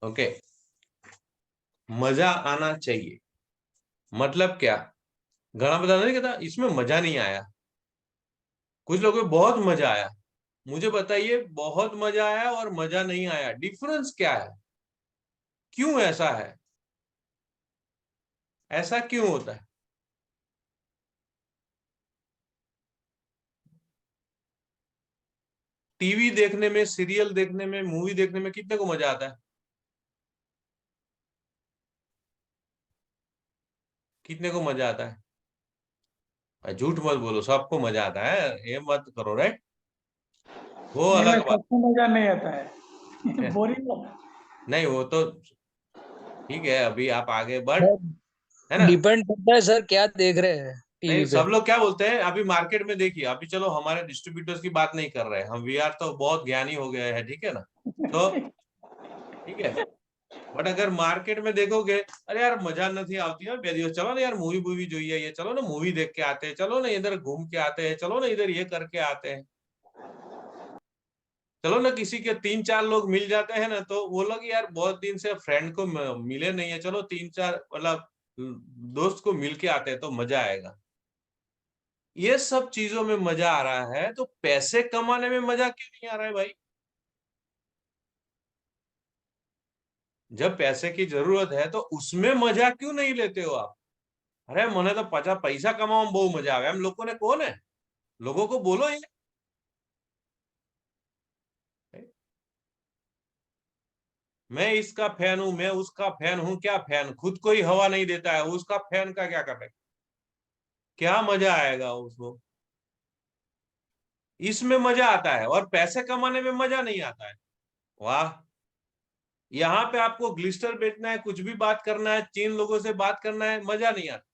Okay, मजा आना चाहिए मतलब क्या? घना बता नहीं कहता इसमें मजा नहीं आया, कुछ लोगों को बहुत मजा आया। मुझे बताइए, बहुत मजा आया और मजा नहीं आया, डिफरेंस क्या है? क्यों ऐसा है? ऐसा क्यों होता है? टीवी देखने में, सीरियल देखने में, मूवी देखने में कितने को मजा आता है? कितने को मजा आता है? झूठ मत बोलो, सबको मजा आता है, ये मत करो, राइट? वो नहीं, मैं अलग बात सबको मजा नहीं आता है। है। बोरिंग होता है। नहीं वो तो ठीक है, अभी आप आगे बढ़, है ना? डिपेंड करता है सर क्या देख रहे हैं नहीं, टीवी पे। सब लोग क्या बोलते हैं अभी मार्केट में, देखिए अभी, चलो हमारे डिस्ट्रीब्यूटर्स की बात नहीं कर रहे हैं हम, वी आर तो बहुत ज्ञानी हो गए हैं, ठीक है ना? तो ठीक है, बट अगर मार्केट में देखोगे, अरे यार मजा नहीं आती है, चलो ना यार मूवी वूवी जो है, ये चलो ना मूवी देख के आते हैं, चलो ना इधर घूम के आते हैं, चलो ना इधर ये करके आते हैं, चलो ना किसी के 3-4 लोग मिल जाते हैं ना, तो वो लोग यार बहुत दिन से फ्रेंड को मिले नहीं है, चलो 3-4 मतलब दोस्त को मिल के आते हैं तो मजा आएगा। ये सब चीजों में मजा आ रहा है, तो पैसे कमाने में मजा क्यों नहीं आ रहा है भाई? जब पैसे की जरूरत है तो उसमें मजा क्यों नहीं लेते हो आप? अरे मैंने तो पैसा कमाओ बहुत मजा आवे, हम लोगों ने कौन है? लोगों को बोलो ये। मैं इसका फैन हूं, मैं उसका फैन हूं, क्या फैन? खुद को ही हवा नहीं देता है, उसका फैन का क्या कर रहे? क्या मजा आएगा उसको? इसमें मजा आता है और पैसे कमाने में मजा नहीं आता है। वाह! यहाँ पे आपको ग्लिस्टर बेचना है, कुछ भी बात करना है, 3 लोगों से बात करना है, मजा नहीं आता,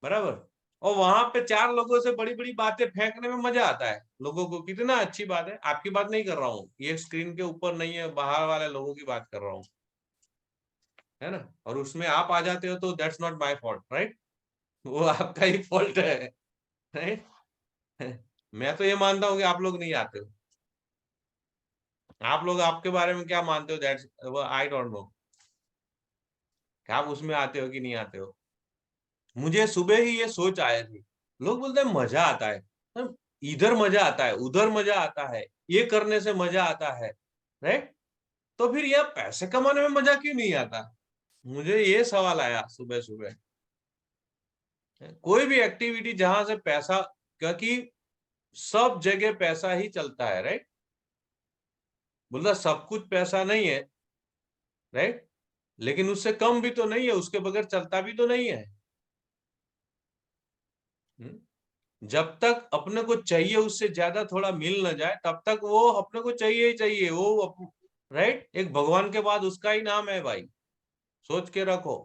बराबर? और वहां पे 4 लोगों से बड़ी बड़ी बातें फेंकने में मजा आता है लोगों को, कितना अच्छी बात है। आपकी बात नहीं कर रहा हूँ, ये स्क्रीन के ऊपर नहीं है, बाहर वाले लोगों की बात कर रहा हूँ, है ना? और उसमें आप आ जाते हो तो that's not my fault, right? वो आपका ही फॉल्ट है, राइट? मैं तो ये मानता हूँ कि आप लोग नहीं आते हो। आप लोग आपके बारे में क्या मानते हो, दैट्स आई डोंट नो, आप उसमें आते हो कि नहीं आते हो। मुझे सुबह ही ये सोच आया थी, लोग बोलते हैं मजा आता है, इधर मजा आता है, उधर मजा आता है, ये करने से मजा आता है, राइट? तो फिर यह पैसे कमाने में मजा क्यों नहीं आता? मुझे ये सवाल आया सुबह सुबह। कोई भी एक्टिविटी जहां से पैसा, क्योंकि सब जगह पैसा ही चलता है, राइट? बोला सब कुछ पैसा नहीं है, राइट? लेकिन उससे कम भी तो नहीं है, उसके बगैर चलता भी तो नहीं है। जब तक अपने को चाहिए उससे ज्यादा थोड़ा मिल न जाए, तब तक वो अपने को चाहिए ही चाहिए, वो राइट? एक भगवान के बाद उसका ही नाम है भाई, सोच के रखो।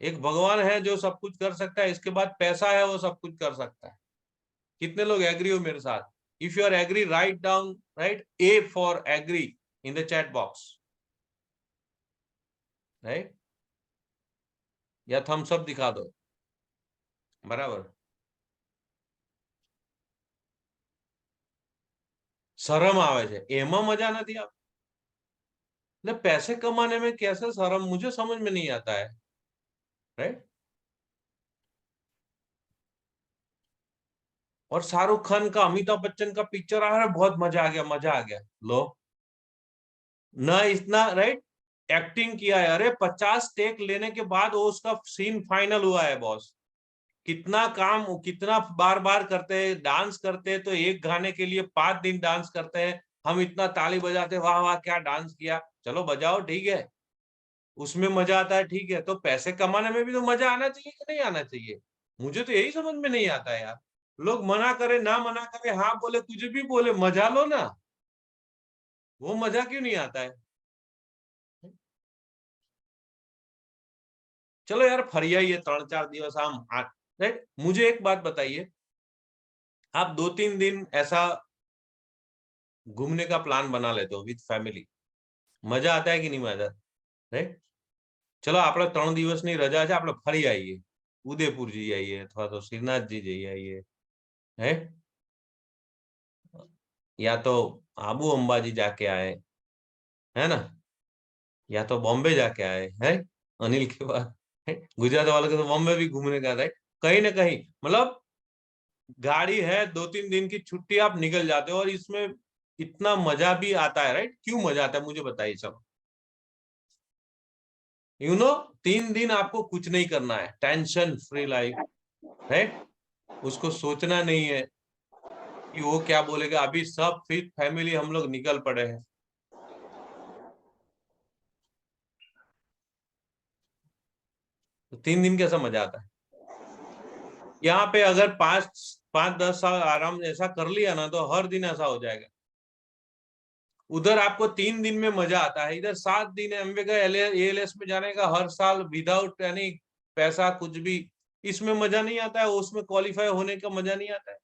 एक भगवान है जो सब कुछ कर सकता है, इसके बाद पैसा है वो सब कुछ कर सकता है। कितने लोग एग्री हो मेरे साथ? If you are agree, write down, write, a for agree in the chat box, right? या थम्स अप दिखा दो, बराबर? शरम आवे છે એમાં મજા નથી આવતી, पैसे कमाने में कैसे शर्म, मुझे समझ में नहीं आता है, राइट? और शाहरुख खान का, अमिताभ बच्चन का पिक्चर आ रहा है, बहुत मजा आ गया, मजा आ गया। लो ना, इतना राइट एक्टिंग किया है, अरे 50 टेक लेने के बाद वो उसका सीन फाइनल हुआ है बॉस। कितना काम, कितना बार बार करते हैं, डांस करते हैं तो एक गाने के लिए 5 दिन डांस करते हैं, हम इतना ताली बजाते, वाह वाह क्या डांस किया, चलो बजाओ, ठीक है, उसमें मजा आता है, ठीक है, तो पैसे कमाने में भी तो मजा आना चाहिए कि नहीं आना चाहिए? मुझे तो यही समझ में नहीं आता है यार। लोग मना करे ना मना करे, हाँ बोले, कुछ भी बोले, मजा लो ना, वो मजा क्यों नहीं आता है? चलो यार फरिया ये 3-4 दिवस हम राइट। मुझे एक बात बताइए, आप 2-3 दिन ऐसा घूमने का प्लान बना लेते हो विद फैमिली, मजा आता है कि नहीं मजा, राइट? चलो આપણે 3 દિવસની રજા છે, આપણે ફરી આવીએ, ઉદયપુર જઈ આવીએ અથવા તો શ્રીનાથજી જઈ આવીએ, है? या तो आबू अंबाजी जाके आए, है ना? या तो बॉम्बे जाके आए हैं अनिल के बाद, गुजरात वालों को तो बॉम्बे भी घूमने का, राइट, कहीं ना कहीं, मतलब गाड़ी है, 2-3 दिन की छुट्टी, आप निकल जाते हो और इसमें इतना मजा भी आता है, राइट। क्यों मजा आता है मुझे बताइए सब। 3 दिन आपको कुछ नहीं करना है, टेंशन फ्री लाइफ, राइट। उसको सोचना नहीं है कि वो क्या बोलेगा। अभी सब फिर फैमिली हम लोग निकल पड़े हैं। तो 3 दिन कैसा मजा आता है। यहाँ पे अगर 5-10 साल आराम ऐसा कर लिया ना, तो हर दिन ऐसा हो जाएगा। उधर आपको 3 दिन में मजा आता है, इधर 7 दिन एमवे का एएलएस में जाने का हर साल विदाउट एनी पैसा कुछ भी, इसमें मजा नहीं आता है, उसमें क्वालिफाई होने का मजा नहीं आता है,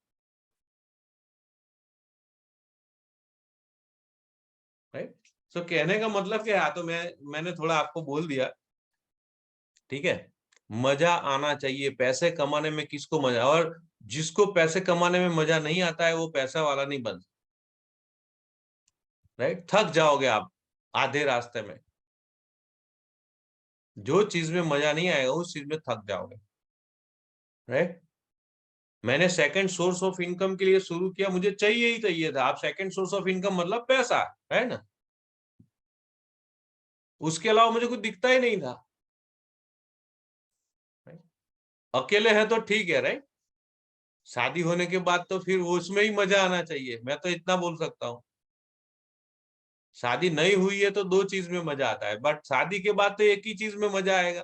राइट। सो कहने का मतलब क्या है, तो मैंने थोड़ा आपको बोल दिया, ठीक है। मजा आना चाहिए पैसे कमाने में, किसको मजा, और जिसको पैसे कमाने में मजा नहीं आता है वो पैसा वाला नहीं बन, राइट। थक जाओगे आप आधे रास्ते में। जो चीज में मजा नहीं आएगा उस चीज में थक जाओगे, राइट। मैंने सेकंड सोर्स ऑफ इनकम के लिए शुरू किया, मुझे चाहिए ही चाहिए था। आप सेकंड सोर्स ऑफ इनकम मतलब पैसा, है ना, उसके अलावा मुझे कुछ दिखता ही नहीं था। अकेले हैं तो ठीक है, राइट। शादी होने के बाद तो फिर उसमें ही मजा आना चाहिए, मैं तो इतना बोल सकता हूँ। शादी नहीं हुई है तो 2 चीज में मजा आता है, बट शादी के बाद तो एक ही चीज में मजा आएगा,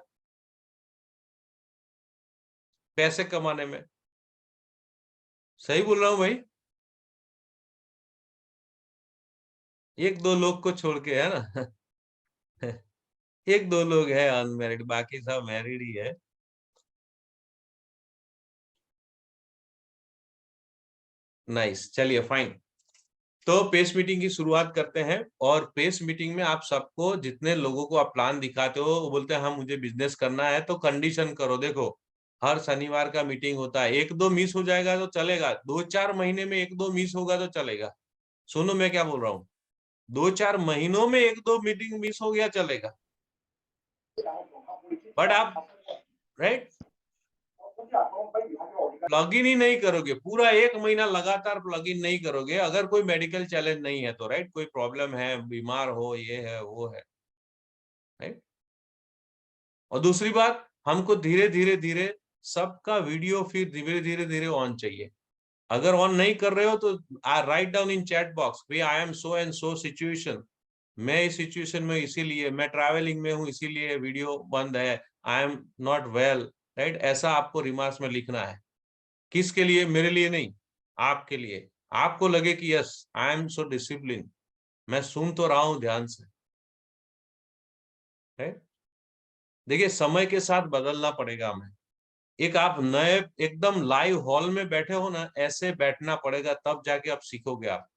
पैसे कमाने में। सही बोल रहा हूँ भाई। 1-2 लोग को छोड़ के, है ना। 1-2 लोग हैं अनमैरिड, बाकी सब मैरिड ही है। नाइस, चलिए फाइन। तो पेस मीटिंग की शुरुआत करते हैं। और पेस मीटिंग में आप सबको, जितने लोगों को आप प्लान दिखाते हो, वो बोलते हैं हाँ मुझे बिजनेस करना है, तो कंडीशन करो। देखो, हर शनिवार का मीटिंग होता है, 1-2 मिस हो जाएगा तो चलेगा, 2-4 महीने में 1-2 मिस होगा तो चलेगा। सुनो मैं क्या बोल रहा हूँ, 2-4 महीनों में 1-2 मीटिंग मिस हो गया चलेगा, बट आप, राइट, प्लग इन ही नहीं करोगे, पूरा 1 महीना लगातार प्लग इन नहीं करोगे, अगर कोई मेडिकल चैलेंज नहीं है तो, राइट, कोई प्रॉब्लम है, बीमार हो, ये है वो है, राइट। और दूसरी बात, हमको धीरे धीरे धीरे सबका वीडियो फिर धीरे धीरे धीरे ऑन चाहिए। अगर ऑन नहीं कर रहे हो तो write down in chat box, भाई I am so and so situation, मैं इस सिचुएशन में इसीलिए, मैं ट्रैवलिंग में हूँ इसीलिए वीडियो बंद है, I am not well, right. ऐसा आपको रिमार्क्स में लिखना है। किसके लिए, मेरे लिए नहीं, आपके लिए। आपको लगे कि yes I am so discipline, मैं सुन तो रहा हूं ध्यान से, राइट। देखिए समय के साथ बदलना पड़ेगा हमें। एक आप नए एकदम लाइव हॉल में बैठे हो ना, ऐसे बैठना पड़ेगा, तब जाके आप सीखोगे आप।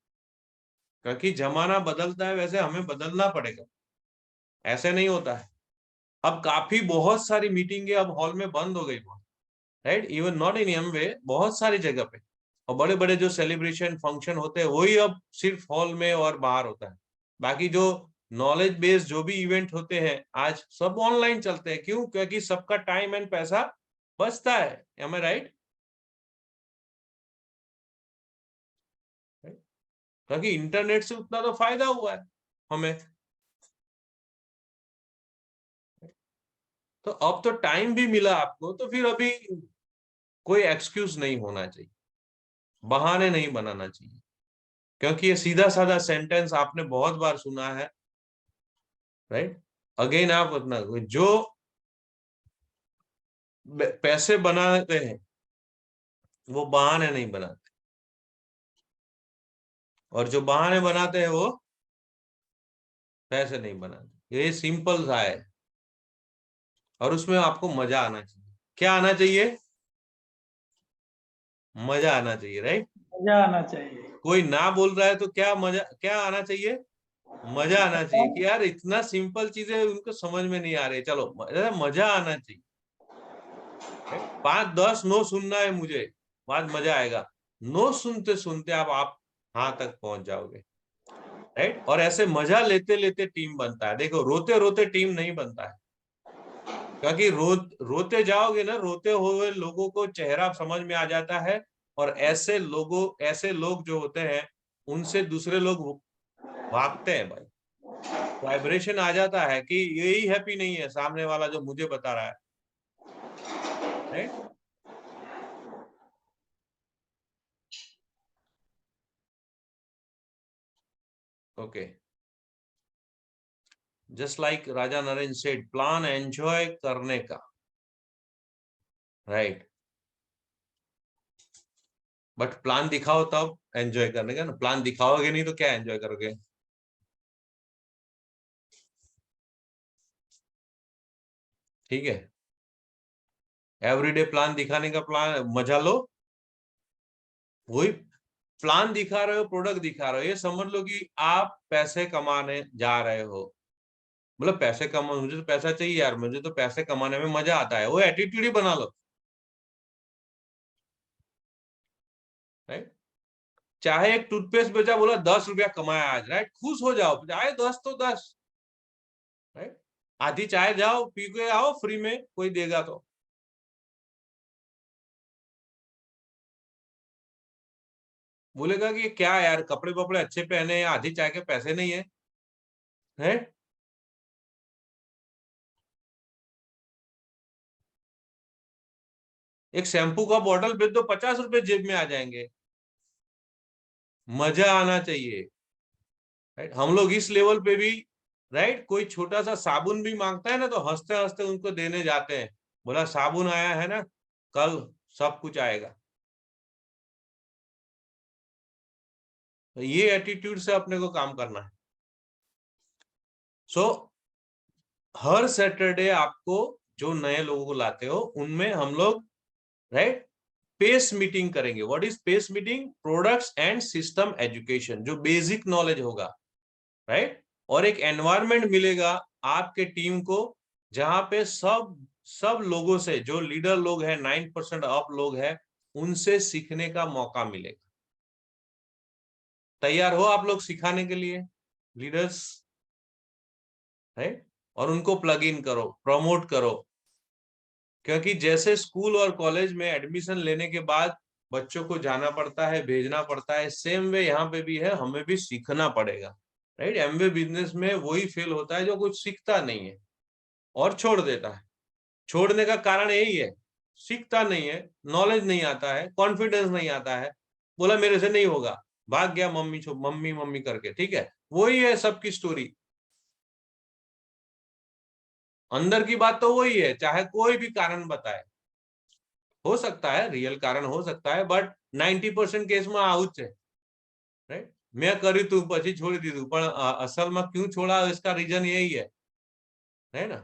क्योंकि जमाना बदलता है, वैसे हमें बदलना पड़ेगा, ऐसे नहीं होता है। अब काफी बहुत सारी मीटिंगें अब हॉल में बंद हो गई, right, even not in Amway, बहुत सारी जगह पे। और बड़े बड़े जो सेलिब्रेशन फंक्शन होते हैं वही अब सिर्फ हॉल में और बाहर होता है। बाकी जो नॉलेज बेस्ड जो भी इवेंट होते हैं आज सब ऑनलाइन चलते हैं। क्यों? क्योंकि सबका टाइम एंड पैसा बचता है, एम आई राइट? क्योंकि इंटरनेट से उतना तो फायदा हुआ है हमें। तो अब तो टाइम भी मिला आपको, तो फिर अभी कोई एक्सक्यूज नहीं होना चाहिए, बहाने नहीं बनाना चाहिए। क्योंकि ये सीधा साधा सेंटेंस आपने बहुत बार सुना है, राइट। अगेन आप अपना, जो पैसे बनाते हैं वो बहाने नहीं बनाते, और जो बहाने बनाते हैं वो पैसे नहीं बनाते। ये सिंपल सा है। और उसमें आपको मजा आना चाहिए। क्या आना चाहिए? मजा आना चाहिए, राइट। मजा आना चाहिए। कोई ना बोल रहा है तो क्या मजा, क्या आना चाहिए? मजा आना चाहिए कि यार इतना सिंपल चीजें उनको समझ में नहीं आ रही, चलो मजा आना चाहिए। 5-10 नो सुनना है मुझे, बाद मजा आएगा। नो सुनते सुनते आप हाँ तक पहुंच जाओगे। राइट। और ऐसे मजा लेते लेते टीम बनता है। देखो रोते रोते टीम नहीं बनता है, क्योंकि रोते जाओगे ना, रोते हुए लोगों को चेहरा समझ में आ जाता है, और ऐसे लोग जो होते हैं उनसे दूसरे लोग भागते हैं भाई। वाइब्रेशन आ जाता है कि यही हैप्पी नहीं है सामने वाला जो मुझे बता रहा है, राइट। ओके, जस्ट लाइक राजा नरेंद्र सेड, प्लान एंजॉय करने का, राइट। बट प्लान दिखाओ तब एंजॉय करने का ना, प्लान दिखाओगे नहीं तो क्या एंजॉय करोगे? ठीक है, एवरीडे प्लान दिखाने का प्लान मजा लो, वही प्लान दिखा रहे हो, प्रोडक्ट दिखा रहे हो, ये समझ लो कि आप पैसे कमाने जा रहे हो। मतलब पैसे कमा, मुझे तो पैसा चाहिए यार, मुझे तो पैसे कमाने में मजा आता है, वो एटीट्यूड ही बना लो, राइट। चाहे एक टूथपेस्ट बेचा, बोला 10 रुपया कमाया आज, राइट, खुश हो जाओ, चाहे 10 तो 10, राइट। आधी चाय जाओ पी के आओ फ्री में, कोई देगा तो। बोलेगा कि क्या यार कपड़े वपड़े अच्छे पहने हैं, आधी चाय के पैसे नहीं है, है? एक शैम्पू का बॉटल बेच दो, 50 रुपए जेब में आ जाएंगे। मजा आना चाहिए, राइट। हम लोग इस लेवल पे भी, राइट, कोई छोटा सा साबुन भी मांगता है ना तो हंसते हंसते उनको देने जाते हैं, बोला साबुन आया है ना, कल सब कुछ आएगा। तो ये एटीट्यूड से अपने को काम करना है। सो हर सैटरडे आपको जो नए लोगों को लाते हो उनमें हम लोग, राइट, पेस मीटिंग करेंगे। What is pace meeting? Products and system education, जो बेसिक नॉलेज होगा, राइट। और एक एनवायरनमेंट मिलेगा आपके टीम को, जहां पे सब लोगों से, जो लीडर लोग हैं, 9% अप लोग हैं, उनसे सीखने का मौका मिलेगा। तैयार हो आप लोग सिखाने के लिए, लीडर्स, राइट। और उनको प्लग इन करो, प्रमोट करो, क्योंकि जैसे स्कूल और कॉलेज में एडमिशन लेने के बाद बच्चों को जाना पड़ता है, भेजना पड़ता है, सेम वे यहाँ पे भी है, हमें भी सीखना पड़ेगा, राइट। एमवे बिजनेस में वही फेल होता है जो कुछ सीखता नहीं है और छोड़ देता है। छोड़ने का कारण यही है, सीखता नहीं है, नॉलेज नहीं आता है, कॉन्फिडेंस नहीं आता है, बोला मेरे से नहीं होगा, भाग गया मम्मी मम्मी मम्मी करके। ठीक है, वही है सबकी स्टोरी। अंदर की बात तो वही है, चाहे कोई भी कारण बताए, हो सकता है रियल कारण हो सकता है, बट 90% કેસમાં આવું જ છે, રાઈટ। મેં કર્યું તું પછી છોડી દીધું, પણ અસલમાં क्यों छोड़ा इसका रीजन यही है ना।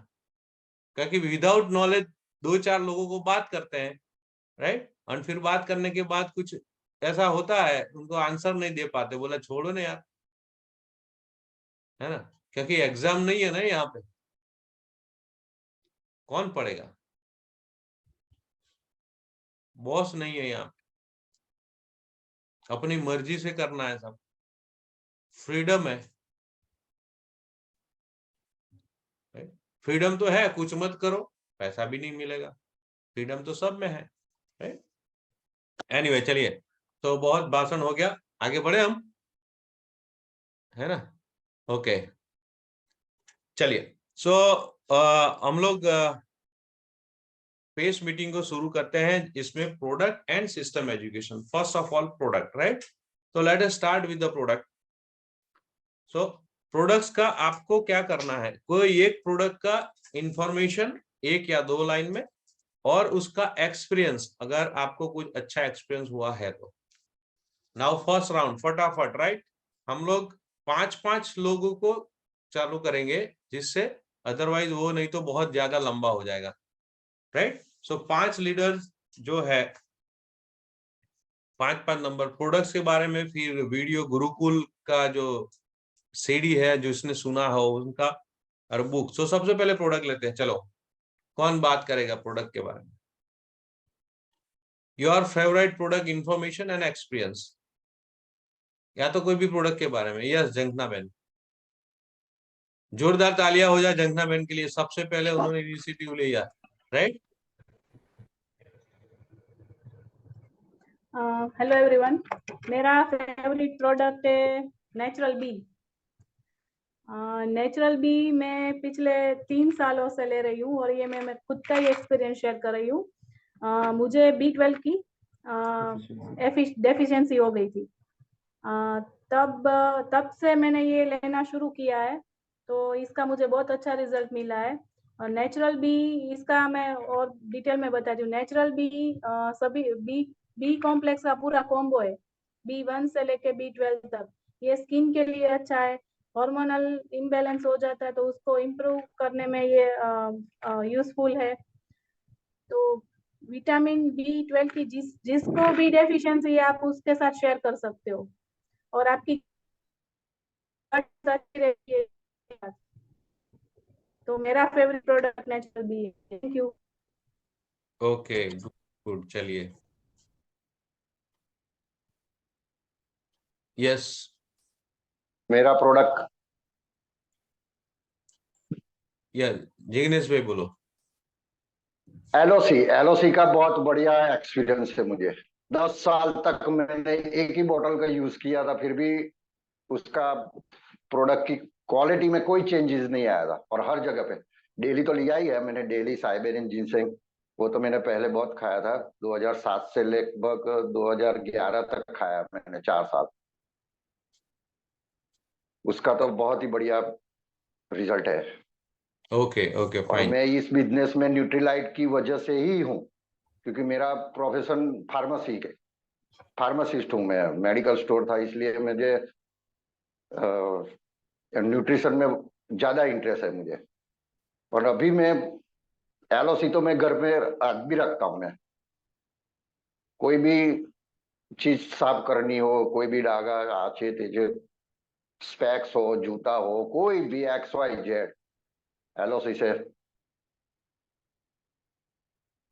क्योंकि विदाउट नॉलेज 2-4 लोगों को बात करते हैं, राइट, और फिर बात करने के बाद कुछ ऐसा होता है, उनको आंसर नहीं दे पाते, बोला छोड़ो ना यार, है ना। क्योंकि एग्जाम नहीं है ना यहाँ पे, कौन पढ़ेगा, बॉस नहीं है यहाँ पे, अपनी मर्जी से करना है, सब फ्रीडम है, फ्रीडम तो है, कुछ मत करो, पैसा भी नहीं मिलेगा, फ्रीडम तो सब में है, राइट। एनीवे चलिए, तो बहुत भाषण हो गया, आगे बढ़े हम, है ना। ओके चलिए, सो हम लोग पेस मीटिंग को शुरू करते हैं। इसमें product and system education, first of all product, right. तो let us start with the product. So products का आपको क्या करना है, कोई एक प्रोडक्ट का इंफॉर्मेशन 1 या 2 लाइन में, और उसका एक्सपीरियंस, अगर आपको कुछ अच्छा एक्सपीरियंस हुआ है तो। नाउ फर्स्ट राउंड फटाफट, राइट। हम लोग 5-5 लोगों को चालू करेंगे, जिससे अदरवाइज वो नहीं तो बहुत ज्यादा लंबा हो जाएगा, राइट। सो 5 लीडर्स जो है, 5-5 नंबर प्रोडक्ट्स के बारे में, फिर वीडियो गुरुकुल का जो सीडी है, जो इसने सुना हो उनका, और बुक। सो सबसे पहले प्रोडक्ट लेते हैं, चलो कौन बात करेगा प्रोडक्ट के बारे में? Your favourite product information and experience. या तो कोई भी प्रोडक्ट के बारे में। यस जंगना बहन, जोरदार तालियां हो जाए जंगना बहन के लिए, सबसे पहले उन्होंने इनिशिएटिव लिया, राइट। हेलो एवरीवन, मेरा फेवरेट प्रोडक्ट है नेचुरल बी। नेचुरल बी मैं पिछले 3 सालों से ले रही हूँ और ये मैं खुद का ही एक्सपीरियंस शेयर कर रही हूँ। मुझे B12 की डेफिशिएंसी हो गई थी। तब से मैंने ये लेना शुरू किया है, तो इसका मुझे बहुत अच्छा रिजल्ट मिला है। और नेचुरल बी, इसका मैं और डिटेल में बताती हूँ। नेचुरल बी सभी बी कॉम्प्लेक्स का पूरा कॉम्बो है, B1 से लेके B12 तक। ये स्किन के लिए अच्छा है, हार्मोनल इम्बैलेंस हो जाता है तो उसको इम्प्रूव करने में ये यूजफुल है। तो विटामिन B12 की जिसको भी डेफिशिएंसी है आप उसके साथ शेयर कर सकते हो और आपकी अच्छी रहती है। तो मेरा फेवरेट प्रोडक्ट नेचुरल बी है। Thank you. ओके गुड, चलिए। यस मेरा प्रोडक्ट यस जिग्नेश भाई बोलो। एलओसी का बहुत बढ़िया एक्सपीरियंस है मुझे। 10 साल तक मैंने एक ही बोतल का यूज किया था, फिर भी उसका प्रोडक्ट की क्वालिटी में कोई चेंजेस नहीं आया था। और हर जगह पे डेली तो लिया ही है मैंने, डेली साइबेरियन जिनसेंग, वो तो मैंने पहले बहुत खाया था। 2007 से लगभग 2011 तक खाया मैंने, 4 साल। उसका तो बहुत ही बढ़िया रिजल्ट है। ओके ओके और फाइन। मैं इस बिजनेस में न्यूट्रीलाइट की वजह से ही हूँ, क्योंकि मेरा प्रोफेशन फार्मासिस्ट हूँ मैं। मेडिकल स्टोर था, इसलिए मुझे न्यूट्रिशन में ज्यादा इंटरेस्ट है मुझे। और अभी मैं एलओसी तो मैं घर में आज भी रखता हूँ। मैं कोई भी चीज साफ करनी हो, कोई भी डागा आछे तेजे, स्पेक्स हो, जूता हो, कोई भी XYZ, एलओसी से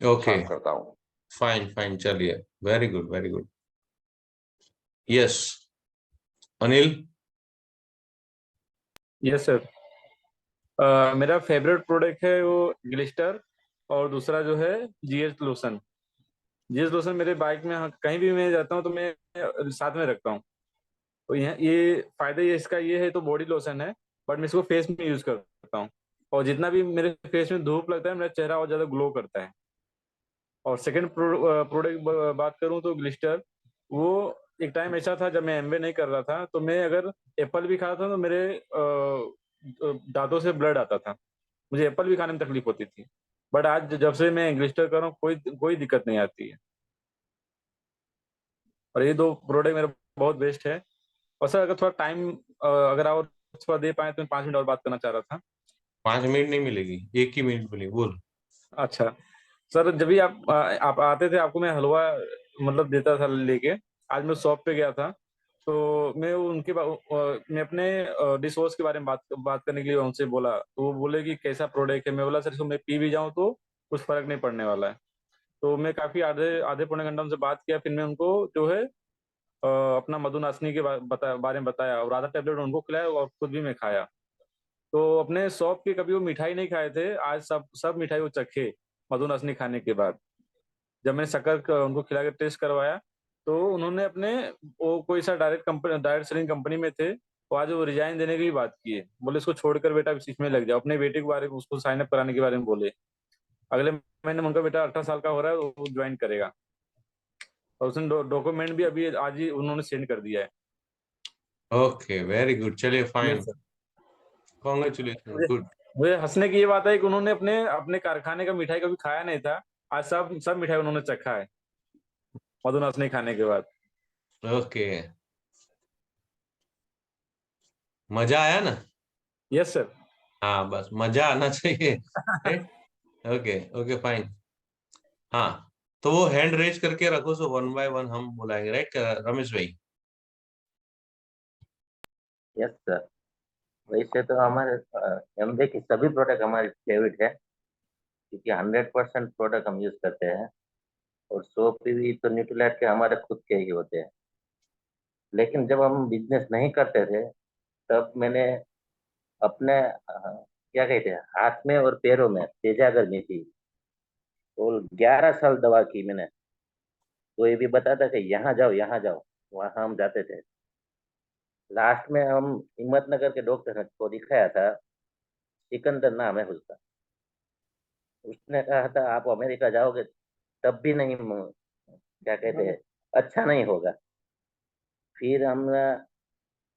ओके साफ करता हूँ। फाइन फाइन, चलिए, very good very good. Yes Anil. Yes sir, मेरा फेवरेट प्रोडक्ट है वो ग्लिस्टर, और दूसरा जो है जीएस लोशन। जीएस लोशन मेरे बाइक में कहीं भी मैं जाता हूँ तो मैं साथ में रखता हूँ। तो ये फायदा ये इसका ये है, तो बॉडी लोशन है बट मैं इसको फेस में यूज करता हूँ। और जितना भी मेरे फेस में धूप लगता है मेरा चेहरा और ज्यादा ग्लो करता है। और सेकंड प्रोडक्ट बात करूँ तो ग्लिस्टर, वो एक टाइम ऐसा था जब मैं एमबीए नहीं कर रहा था, तो मैं अगर एप्पल भी खाता था तो मेरे दांतों से ब्लड आता था। मुझे एप्पल भी खाने में तकलीफ होती थी। बट आज जब से मैं ग्लिस्टर कर रहा हूँ कोई कोई दिक्कत नहीं आती है। और ये दो प्रोडक्ट मेरे बहुत बेस्ट है। और सर अगर थोड़ा टाइम अगर और थोड़ा दे पाए तो मैं 5 मिनट और बात करना चाह रहा था। 5 मिनट नहीं मिलेगी, 1 ही मिनट मिलेगी, बोल। अच्छा सर, जब भी आप आते थे आपको मैं हलवा मतलब देता था लेके। आज मैं शॉप पे गया था तो मैं मैं अपने डिश वॉश के बारे में बात करने के लिए उनसे बोला, तो वो बोले कि कैसा प्रोडक्ट है। मैं बोला सर इसको मैं पी भी जाऊँ तो कुछ फर्क नहीं पड़ने वाला है। तो मैं काफी आधे आधे पौने घंटा उनसे बात किया, फिर मैं उनको जो है अपना मधुनाशनी के बारे में बताया और आधा टैबलेट उनको खिलाया और खुद भी मैं खाया। तो अपने शॉप की कभी वो मिठाई नहीं खाए थे, आज सब सब मिठाई वो चखे मधुनाशनी खाने के बाद। जब मैंने उनको खिला के टेस्ट करवाया तो उन्होंने अपने वो कोई सा डायरेक्ट सेलिंग कंपनी में थे, वो आज वो रिजाइन देने की भी बात की है। बोले इसको छोड़कर बेटा इसमें लग जाओ। अपने बेटे के बारे में उसको साइन अप कराने के बारे में बोले। अगले महीने में उनका बेटा 18 साल का हो रहा है, वो ज्वाइन करेगा। और उसने डॉक्यूमेंट भी अभी आज ही उन्होंने सेंड कर दिया है। ओके वेरी गुड, चलिए फाइन, यस सर। कॉन्ग्रेचुलेशन, मुझे गुड। मुझे हंसने की ये बात है कि उन्होंने अपने अपने कारखाने का मिठाई कभी खाया नहीं था, आज सब सब मिठाई उन्होंने चखा है मधुनाशनी खाने के बाद। ओके, मजा आया ना? Yes sir. हाँ बस मजा आना चाहिए, राइट। Okay okay fine. हाँ, तो वो हैंड रेज करके रखो, सो 1 बाय 1 हम बुलाएंगे, राइट रमेश भाई। Yes sir. वैसे तो हमारे एमबे की सभी प्रोडक्ट हमारे फेवरेट है, क्योंकि 100% प्रोडक्ट हम यूज करते हैं। और 100 पीवी तो न्यूट्रीलाइट के हमारे खुद के ही होते हैं। लेकिन जब हम बिजनेस नहीं करते थे तब मैंने अपने क्या कहते हैं हाथ में और पैरों में तेजा गर्मी थी, और 11 साल दवा की मैंने। कोई भी बताता कि यहाँ जाओ यहाँ जाओ, वहां हम जाते थे। लास्ट में हम हिम्मतनगर के डॉक्टर को दिखाया था, सिकंदर नाम है उसका। उसने कहा था आप अमेरिका जाओगे तब भी नहीं क्या कहते हैं अच्छा नहीं होगा। फिर हम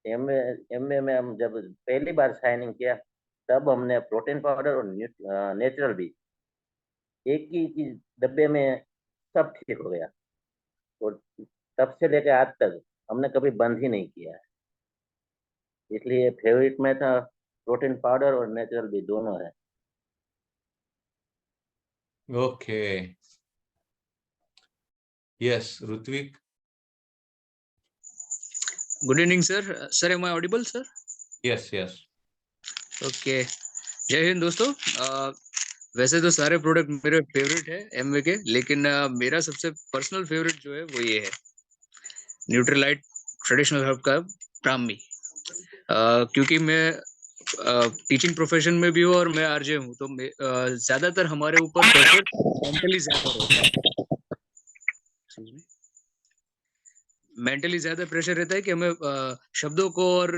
एमए में हम जब पहली बार साइनिंग किया तब हमने प्रोटीन पाउडर और नेचुरल भी एक ही चीज डब्बे में सब ठीक हो गया, और तब से लेकर आज तक हमने कभी बंद ही नहीं किया है। इसलिए फेवरेट में था प्रोटीन पाउडर और नेचुरल भी दोनों है। Okay, yes Ritvik. Good evening sir. Sir am I audible sir? Yes yes. Okay, जय हिंद दोस्तों। वैसे तो सारे प्रोडक्ट मेरे फेवरेट है एमवे के, लेकिन मेरा सबसे पर्सनल फेवरेट जो है वो ये है न्यूट्रीलाइट ट्रेडिशनल हर्ब का ब्राह्मी। क्योंकि मैं टीचिंग प्रोफेशन में भी हूँ और मैं आरजे हूँ, तो ज्यादातर हमारे ऊपर प्रेशर मेंटली ज्यादा रहता है। मेंटली ज्यादा प्रेशर रहता है कि हमें शब्दों को और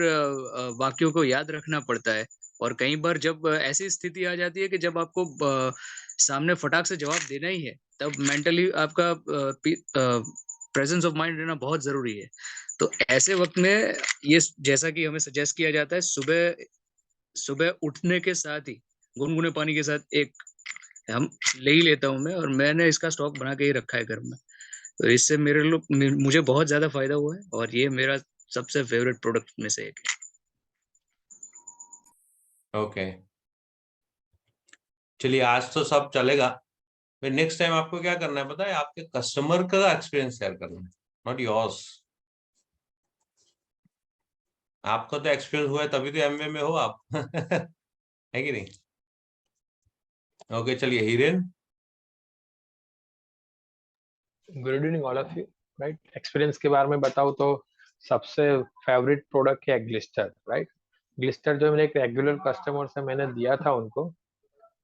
वाक्यों को याद रखना पड़ता है। और कई बार जब ऐसी स्थिति आ जाती है कि जब आपको सामने फटाक से जवाब देना ही है, तब मेंटली आपका प्रेजेंस ऑफ माइंड रहना बहुत जरूरी है। तो ऐसे वक्त में ये जैसा कि हमें सजेस्ट किया जाता है, सुबह सुबह उठने के साथ ही गुनगुने पानी के साथ एक हम ले ही लेता हूँ मैं, और मैंने इसका स्टॉक बना के ही रखा है घर में। तो इससे मुझे बहुत ज्यादा फायदा हुआ है, और ये मेरा सबसे फेवरेट प्रोडक्ट में से एक है। ओके, चलिए आज तो सब चलेगा। फिर नेक्स्ट टाइम आपको क्या करना है पता है? आपके कस्टमर का एक्सपीरियंस शेयर करना है, नॉट योर्स। आपका तो एक्सपीरियंस हुआ है तभी तो एमवे में हो आप है कि नहीं? ओके, चलिए Hiren. Good evening all of you. Right, experience के बारे में बताऊँ तो सबसे फेवरेट प्रोडक्ट है ग्लिस्टर। राइट, ग्लिस्टर जो मैंने एक रेगुलर कस्टमर से मैंने दिया था उनको,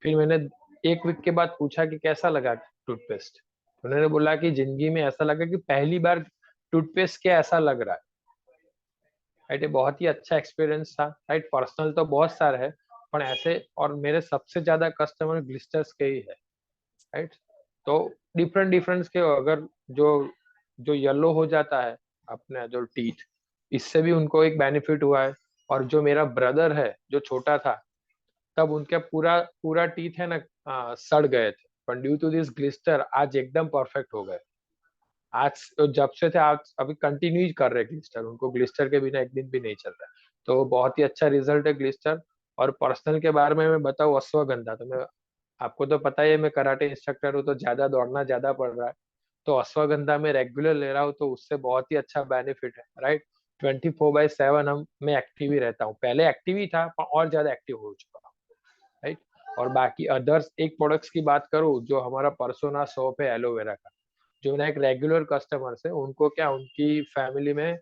फिर मैंने 1 वीक के बाद पूछा कि कैसा लगा टूथपेस्ट। उन्होंने बोला कि जिंदगी में ऐसा लगा कि पहली बार टूथपेस्ट क्या ऐसा लग रहा है। राइट, ये बहुत ही अच्छा एक्सपीरियंस था। राइट, पर्सनल तो बहुत सारे है, पर ऐसे और मेरे सबसे ज्यादा कस्टमर ग्लिस्टर्स के ही है। राइट, तो डिफरेंट डिफरेंस के अगर जो जो येलो हो जाता है अपने जो टीथ, इससे भी उनको एक बेनिफिट हुआ है। और जो मेरा ब्रदर है जो छोटा था, तब उनका पूरा पूरा टीथ है ना सड़ गए थे, पर ड्यू टू दिस ग्लिस्टर आज एकदम परफेक्ट हो गए। आज तो जब से थे आज अभी कंटिन्यू ही कर रहे ग्लिस्टर, उनको ग्लिस्टर के बिना एक दिन भी नहीं चल रहा है। तो बहुत ही अच्छा रिजल्ट है ग्लिस्टर। और पर्सनल के बारे में मैं बताऊँ, अश्वगंधा, तो मैं आपको तो पता ही है मैं कराटे इंस्ट्रक्टर हूँ, तो ज्यादा दौड़ना ज्यादा पड़ रहा है। तो अश्वगंधा में रेगुलर ले रहा हूँ तो उससे बहुत ही अच्छा बेनिफिट है। राइट, 24/7 मैं एक्टिव ही रहता हूँ। पहले एक्टिव ही था पर और ज्यादा एक्टिव हो चुका हूँ। राइट, और बाकी अदर्स एक प्रोडक्ट्स की बात करूँ, जो हमारा परसोना सोप है एलोवेरा का, जो ना एक रेगुलर कस्टमर है, उनको क्या उनकी फैमिली में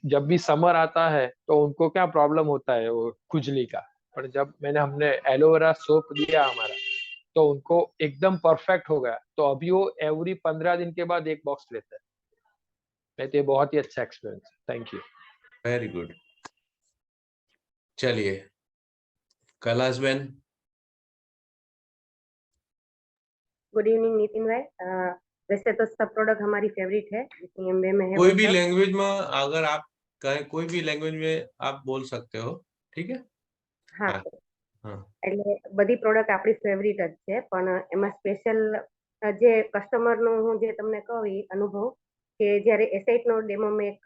जब भी समर आता है तो उनको क्या प्रॉब्लम होता है वो खुजली का। पर जब हमने एलोवेरा सोप दिया हमारा, तो उनको एकदम परफेक्ट हो गया। तो अभी वो एवरी 15 दिन के बाद एक बॉक्स लेते हैं। तो ये बहुत ही अच्छा एक्सपीरियंस है। Thank you. Very good. चलिए कैलाश बहन। गुड इवनिंग नितिन भाई। वैसे तो सब प्रोडक्ट हमारी फेवरेट है, एमवे में है। कोई भी लैंग्वेज में अगर आप कहें, कोई भी लैंग्वेज में आप बोल सकते हो, ठीक है? હા, हाँ એટલે બધી પ્રોડક્ટ આપણી ફેવરિટ જ છે, પણ એમાં સ્પેશિયલ જે કસ્ટમરનો હું જે તમને કહું એ અનુભવ કે જ્યારે એસાઇટનો ડેમો મેં એક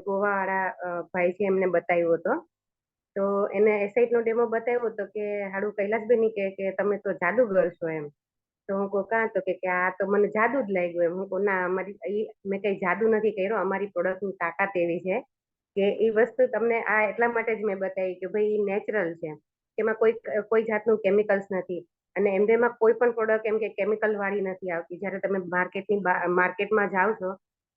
ગોવાવાળા ભાઈ છે એમને બતાવ્યો હતો, તો એને એસાઇટનો ડેમો બતાવ્યો હતો કે હાડું કૈલાસબેન કે તમે તો જાદુગર છો એમ. તો હું કહું કાં, તો કે આ તો મને જાદુ જ લાગ્યું એમ. હું કહું ના, મેં કંઈ જાદુ નથી કર્યો, અમારી પ્રોડક્ટની તાકાત એવી છે કે એ વસ્તુ તમને આ એટલા માટે જ મેં બતાવી કે ભાઈ નેચરલ છે, એમાં કોઈ જાતનું કેમિકલ્સ નથી. અને એમવેમાં કોઈ પણ પ્રોડક્ટ એમ કે કેમિકલ વાળી નથી આવતી. જ્યારે તમે માર્કેટમાં જાઓ છો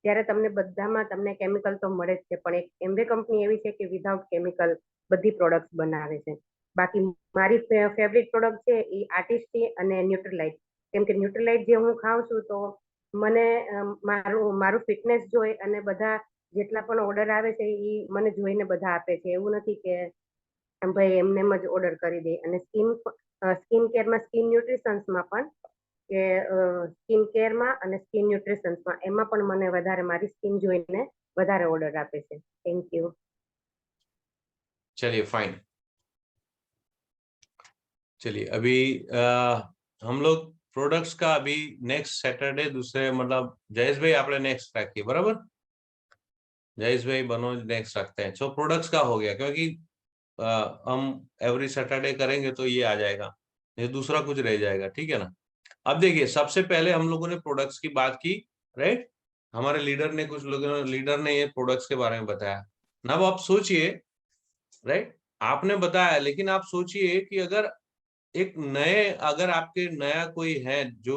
જ્યારે તમને બધામાં તમને કેમિકલ તો મળે જ છે, પણ એક એમ્બે કંપની એવી છે કે વિધાઉટ કેમિકલ બધી પ્રોડક્ટ્સ બનાવે છે. બાકી મારી ફેવરિટ પ્રોડક્ટ છે એ આર્ટિસ્ટી અને ન્યુટ્રીલાઇટ. કેમ કે ન્યુટ્રીલાઇટ જે હું ખાઉં છું તો મને મારું ફિટનેસ જોઈ અને બધા જેટલા પણ ઓર્ડર આવે છે એ મને જોઈને બધા આપે છે. એવું નથી કે ભાઈ એમને જ ઓર્ડર કરી દે. અને સ્કિન કેરમાં સ્કિન ન્યુટ્રિશન્સમાં પણ કે સ્કિન કેરમાં અને સ્કિન ન્યુટ્રિશન્સમાં એમાં પણ મને વધારે મારી સ્કિન જોઈને વધારે ઓર્ડર આપે છે. Thank you. चलिए फाइन, चलिए अभी हम लोग प्रोडक्ट्स का अभी नेक्स्ट सैटरडे दूसरे मतलब जयेश भाई आपने नेक्स्ट रखिए, बराबर? जयेश भाई बनोज नेक्स्ट रखते हैं। सो प्रोडक्ट्स का हो गया, क्योंकि हम एवरी सैटरडे करेंगे तो ये आ जाएगा, ये दूसरा कुछ रह जाएगा, ठीक है ना। अब देखिए, सबसे पहले हम लोगों ने प्रोडक्ट्स की बात की, राइट। हमारे लीडर ने ये प्रोडक्ट्स के बारे में बताया। अब आप सोचिए, राइट, आपने बताया, लेकिन आप सोचिए कि अगर अगर आपके नया कोई है जो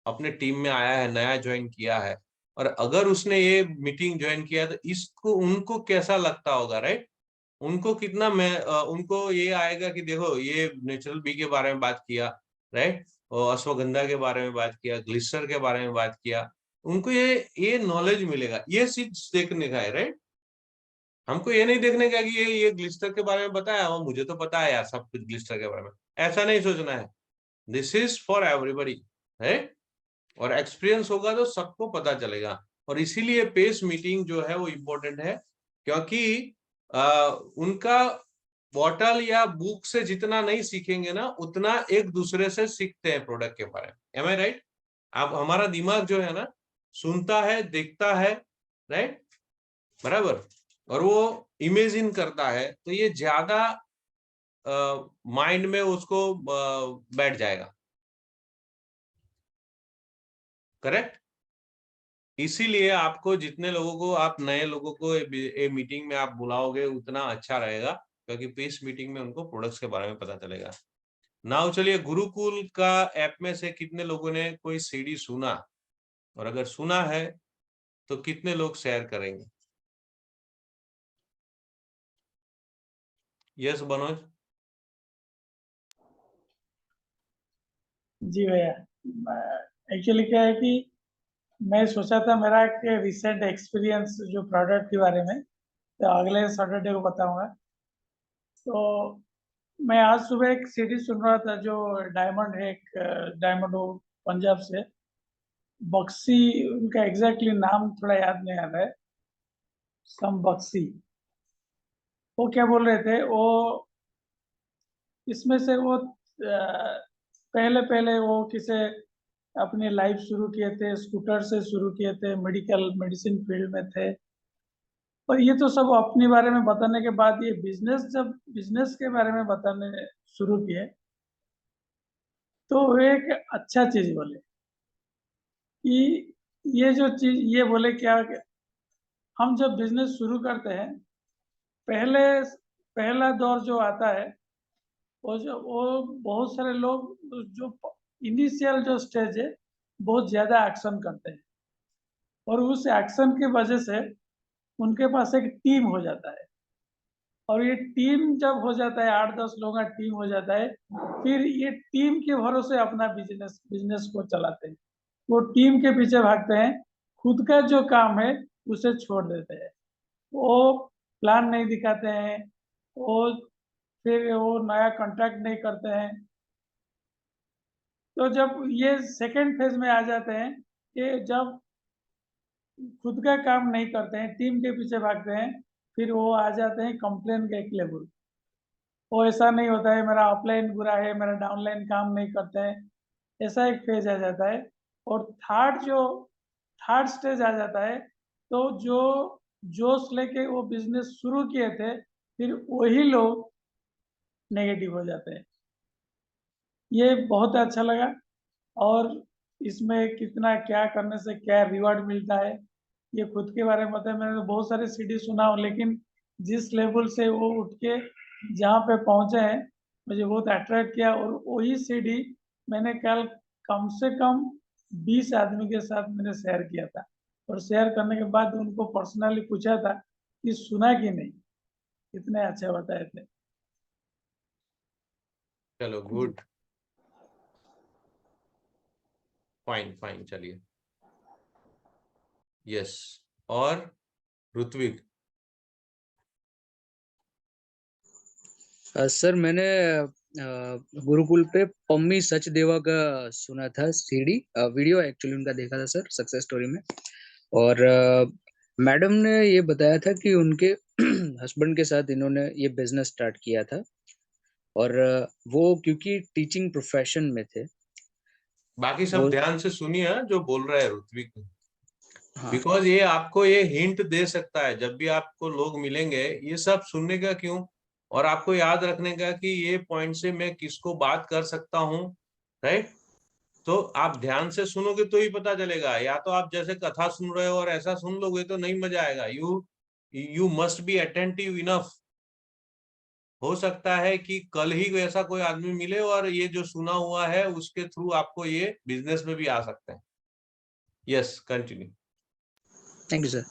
अपने टीम में आया है, नया ज्वाइन किया है, और अगर उसने ये मीटिंग ज्वाइन किया तो इसको उनको कैसा लगता होगा, राइट। उनको कितना उनको ये आएगा कि देखो ये नेचुरल बी के बारे में बात किया, राइट, और अश्वगंधा के बारे में बात किया, ग्लिस्टर के बारे में बात किया, उनको ये नॉलेज मिलेगा, ये चीज देखने का है, राइट। हमको ये नहीं देखने का कि ये ग्लिस्टर के बारे में बताया, और मुझे तो पता है यार सब कुछ ग्लिस्टर के बारे में, ऐसा नहीं सोचना है। दिस इज फॉर एवरीबडी, है, और एक्सपीरियंस होगा तो सबको पता चलेगा। और इसीलिए पेस मीटिंग जो है वो इम्पोर्टेंट है, क्योंकि उनका बॉटल या बुक से जितना नहीं सीखेंगे ना, उतना एक दूसरे से सीखते हैं प्रोडक्ट के बारे में। एम आई राइट? आप हमारा दिमाग जो है ना, सुनता है, देखता है, राइट, बराबर, और वो इमेजिन करता है, तो ये ज्यादा माइंड में उसको बैठ जाएगा, करेक्ट। इसीलिए आपको जितने लोगों को, आप नए लोगों को ये मीटिंग में आप बुलाओगे उतना अच्छा रहेगा, क्योंकि पेस मीटिंग में उनको प्रोडक्ट्स के बारे में पता चलेगा। नाउ चलिए, गुरुकुल का ऐप में से कितने लोगों ने कोई सीडी सुना, और अगर सुना है तो कितने लोग शेयर करेंगे? यस मनोज। जी भैया, एक्चुअली क्या है कि मैं सोचा था मेरा एक रिसेंट एक्सपीरियंस जो प्रोडक्ट के बारे में तो अगले सैटरडे को बताऊंगा। तो मैं आज सुबह एक सीडी सुन रहा था, जो डायमंड है, एक डायमंड वो पंजाब से, बक्सी, उनका एग्जैक्टली नाम थोड़ा याद नहीं आ रहा है, सम बक्सी। वो क्या बोल रहे थे, वो इसमें से वो पहले पहले वो किसे अपनी लाइफ शुरू किए थे, स्कूटर से शुरू किए थे, मेडिसिन फील्ड में थे, और ये तो सब अपने बारे में बताने के बाद ये जब बिजनेस के बारे में बताने शुरू किए तो वो एक अच्छा चीज बोले कि ये जो चीज ये बोले क्या, हम जब बिजनेस शुरू करते हैं, पहला दौर जो आता है, वो बहुत सारे लोग जो इनिशियल जो स्टेज है बहुत ज्यादा एक्शन करते हैं, और उस एक्शन की वजह से उनके पास एक टीम हो जाता है, और ये टीम जब हो जाता है, 8-10 लोगों का टीम हो जाता है, फिर ये टीम के भरोसे अपना बिजनेस को चलाते हैं। वो टीम के पीछे भागते हैं, खुद का जो काम है उसे छोड़ देते हैं, वो प्लान नहीं दिखाते हैं, फिर वो नया कॉन्ट्रैक्ट नहीं करते हैं। तो जब ये सेकेंड फेज में आ जाते हैं कि जब खुद का काम नहीं करते हैं, टीम के पीछे भागते हैं, फिर वो आ जाते हैं कंप्लेन के एक लेवल। वो ऐसा नहीं होता है मेरा ऑफलाइन बुरा है, मेरा डाउनलाइन काम नहीं करते हैं, ऐसा एक फेज आ जाता है। और थर्ड स्टेज आ जाता है, तो जो जोश लेके वो बिजनेस शुरू किए थे, फिर वही लोग नेगेटिव हो जाते हैं। ये बहुत अच्छा लगा, और इसमें कितना क्या करने से क्या रिवॉर्ड मिलता है ये खुद के बारे में बताया। मैंने तो बहुत सारे सीडी सुना हूँ, लेकिन जिस लेवल से वो उठ के जहाँ पे पहुँचे हैं मुझे बहुत अट्रैक्ट किया। और वही सीडी मैंने कल कम से कम 20 आदमी के साथ मैंने शेयर किया था। और शेयर करने के बाद उनको पर्सनली पूछा था कि सुना कि नहीं, इतने अच्छे बताए थे। चलो गुड, फाइन फाइन, चलिए यस। और ऋत्विक? सर मैंने गुरुकुल पे पम्मी सचदेवा का सुना था, सीडी वीडियो एक्चुअली उनका देखा था सर, सक्सेस स्टोरी में। और मैडम ने ये बताया था कि उनके हस्बैंड के साथ इन्होंने ये बिजनेस स्टार्ट किया था, और वो क्योंकि टीचिंग प्रोफेशन में थे। बाकी सब वो ध्यान से सुनिए जो बोल रहा है ऋत्विक, हाँ बिकॉज ये आपको ये हिंट दे सकता है। जब भी आपको लोग मिलेंगे, ये सब सुनने का क्यों, और आपको याद रखने का कि ये पॉइंट से मैं किसको बात कर सकता हूँ, राइट? तो आप ध्यान से सुनोगे तो ही पता चलेगा। या तो आप जैसे कथा सुन रहे हो और ऐसा सुन लोगे तो नहीं मजा आएगा। You must be attentive enough. हो सकता है कि कल ही ऐसा कोई आदमी मिले और ये जो सुना हुआ है उसके थ्रू आपको ये बिजनेस में भी आ सकते हैं। Yes, continue. Thank you sir.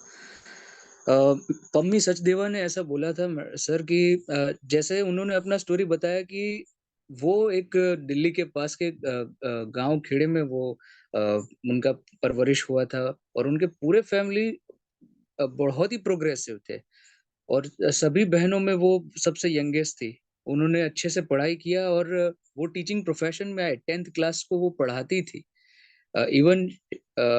Pammi Sachdeva ने ऐसा बोला था सर कि जैसे उन्होंने अपना स्टोरी बताया कि वो एक दिल्ली के पास के गांव खेड़े में वो उनका परवरिश हुआ था, और उनके पूरे फैमिली बहुत ही प्रोग्रेसिव थे, और सभी बहनों में वो सबसे यंगेस्ट थी। उन्होंने अच्छे से पढ़ाई किया और वो टीचिंग प्रोफेशन में आए। 10th क्लास को वो पढ़ाती थी, इवन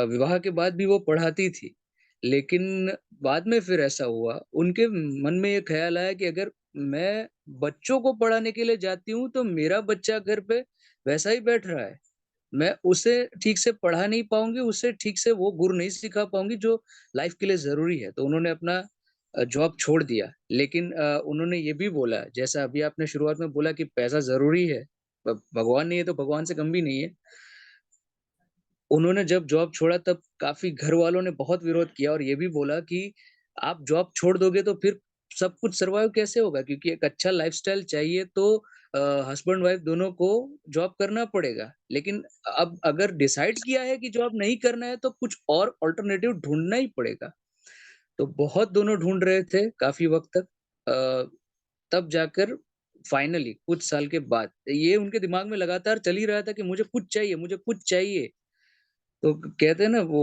विवाह के बाद भी वो पढ़ाती थी। लेकिन बाद में फिर ऐसा हुआ, उनके मन में ये ख्याल आया कि अगर मैं बच्चों को पढ़ाने के लिए जाती हूँ तो मेरा बच्चा घर पे वैसा ही बैठ रहा है, मैं उसे ठीक से पढ़ा नहीं पाऊंगी, उसे ठीक से वो गुर नहीं सिखा पाऊंगी जो लाइफ के लिए जरूरी है। तो उन्होंने अपना जॉब छोड़ दिया। लेकिन उन्होंने ये भी बोला, जैसा अभी आपने शुरुआत में बोला कि पैसा जरूरी है, भगवान नहीं है तो भगवान से कम भी नहीं है। उन्होंने जब जॉब छोड़ा तब काफ़ी घर वालों ने बहुत विरोध किया, और ये भी बोला कि आप जॉब छोड़ दोगे तो फिर सब कुछ सर्वाइव कैसे होगा? क्योंकि एक अच्छा लाइफ़स्टाइल चाहिए तो हस्बैंड वाइफ दोनों को जॉब करना पड़ेगा। लेकिन अब अगर डिसाइड किया है कि जॉब नहीं करना है तो कुछ और अल्टरनेटिव ढूँढना ही पड़ेगा। तो बहुत दोनों ढूँढ रहे थे काफ़ी वक़्त तक। तब जाकर फाइनली कुछ साल के बाद ये उनके दिमाग में लगातार चल ही रहा था कि मुझे कुछ चाहिए। तो कहते हैं ना वो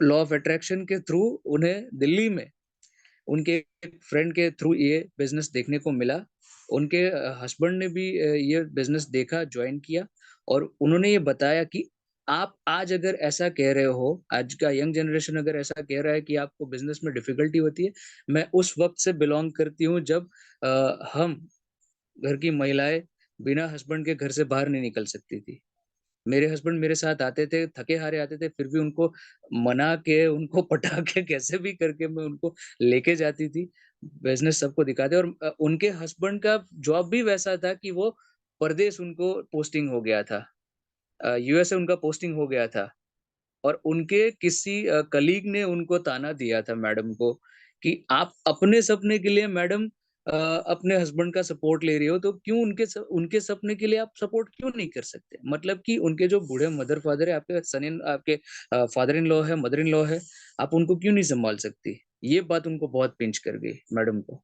लॉ ऑफ अट्रैक्शन के थ्रू उन्हें दिल्ली में उनके एक फ्रेंड के थ्रू ये बिजनेस देखने को मिला। उनके हस्बैंड ने भी ये बिजनेस देखा, ज्वाइन किया, और उन्होंने ये बताया कि आप आज अगर ऐसा कह रहे हो, आज का यंग जनरेशन अगर ऐसा कह रहा है कि आपको बिजनेस में डिफिकल्टी होती है, मैं उस वक्त से बिलोंग करती हूँ जब हम घर की महिलाएं बिना हस्बैंड के घर से बाहर नहीं निकल सकती थी। मेरे हस्बैंड मेरे साथ आते थे, थके-हारे आते थे, फिर भी उनको मना के, उनको पटा के कैसे भी करके मैं उनको लेके जाती थी। बिज़नेस सबको दिखाते, और उनके हस्बैंड का जॉब भी वैसा था कि वो परदेस उनको पोस्टिंग हो गया था। यूएसए उनका पोस्टिंग हो गया था, और उनके किसी कलीग ने उनको ताना दिया था मैडम को कि आप अपने सपने के लिए मैडम अपने हस्बैंड का सपोर्ट ले रही हो, तो क्यों उनके सपने के लिए आप सपोर्ट क्यों नहीं कर सकते? मतलब कि उनके जो बूढ़े मदर फादर है, आपके फादर इन लॉ है, मदर इन लॉ है, आप उनको क्यों नहीं संभाल सकती? ये बात उनको बहुत पिंच कर गई मैडम को।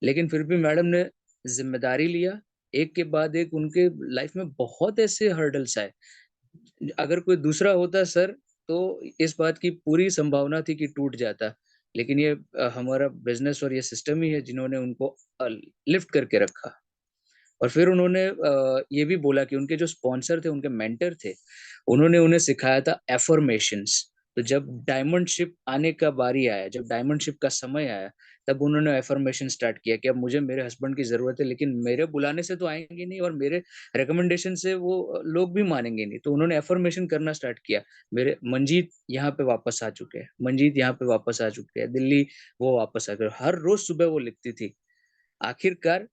लेकिन फिर भी मैडम ने जिम्मेदारी लिया। एक के बाद एक उनके लाइफ में बहुत ऐसे हर्डल्स आए। अगर कोई दूसरा होता सर, तो इस बात की पूरी संभावना थी कि टूट जाता। लेकिन ये हमारा बिज़नेस और ये सिस्टम ही है जिन्होंने उनको लिफ्ट करके रखा। और फिर उन्होंने ये भी बोला कि उनके जो स्पॉन्सर थे, उनके मेंटर थे, उन्होंने उन्हें सिखाया था अफ़र्मेशंस। तो जब डायमंड शिप आने का बारी आया, जब डायमंड शिप का समय आया, तब उन्होंने अफ़र्मेशन स्टार्ट किया कि अब मुझे मेरे हस्बैंड की ज़रूरत है, लेकिन मेरे बुलाने से तो आएँगे नहीं, और मेरे रिकमेंडेशन से वो लोग भी मानेंगे नहीं। तो उन्होंने अफ़र्मेशन करना स्टार्ट किया। मेरे मंजीत यहाँ पे वापस आ चुके हैं, मंजीत यहाँ पे वापस आ चुके हैं, दिल्ली वो वापस आ गए। हर रोज़ सुबह वो लिखती थी। आखिरकार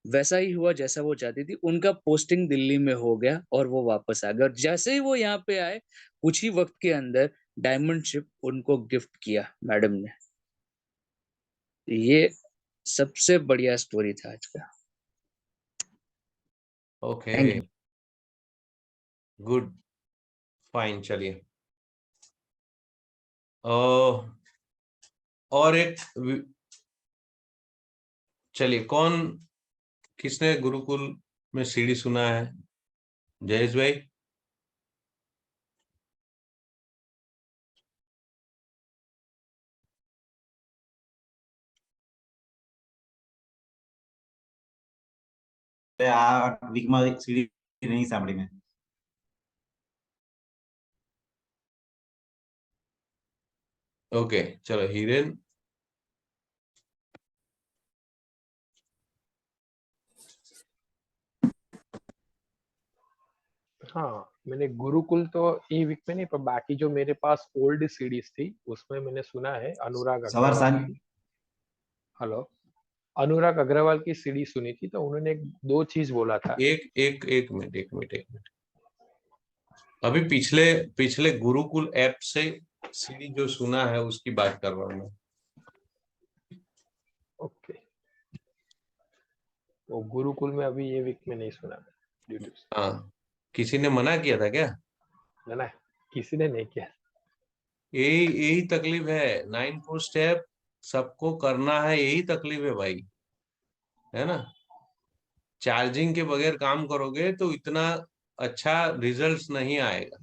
वैसा ही हुआ जैसा वो चाहती थी। उनका पोस्टिंग दिल्ली में हो गया और वो वापस आ गए, और जैसे ही वो यहाँ पे आए, कुछ ही वक़्त के अंदर डायमंड शिप उनको गिफ्ट किया मैडम ने। ये सबसे बढ़िया स्टोरी था आज का। Okay, thank you. Good, fine, चलिए। और एक चलिए, किसने गुरुकुल में सीढ़ी सुना है? जयेश भाई। આ વીકમાં સીડી નહીં સાંભળી મેં. ओके चलो हिरेन। हाँ, मैंने गुरुकुल तो ये वीक में नहीं, पर बाकी जो मेरे पास ओल्ड सीडीज थी उसमें मैंने सुना है अनुराग સવાર अग्रवाल સાંજ की। हेलो, अनुराग अग्रवाल की सीडी सुनी थी, तो उन्होंने दो चीज बोला था। एक मिनट। अभी पिछले गुरुकुल ऐप से सीडी जो सुना है उसकी बात कर रहा हूँ मैं। ओके, वो गुरुकुल में अभी ये वीक में नहीं सुना यूट्यूब से। हाँ, किसी ने मना किया था क्या? ना, किसी ने नहीं किया। यही तकलीफ है। 9 स्टेप सबको करना है, यही तकलीफ है भाई, है ना। चार्जिंग के बगैर काम करोगे तो इतना अच्छा रिजल्ट्स नहीं आएगा।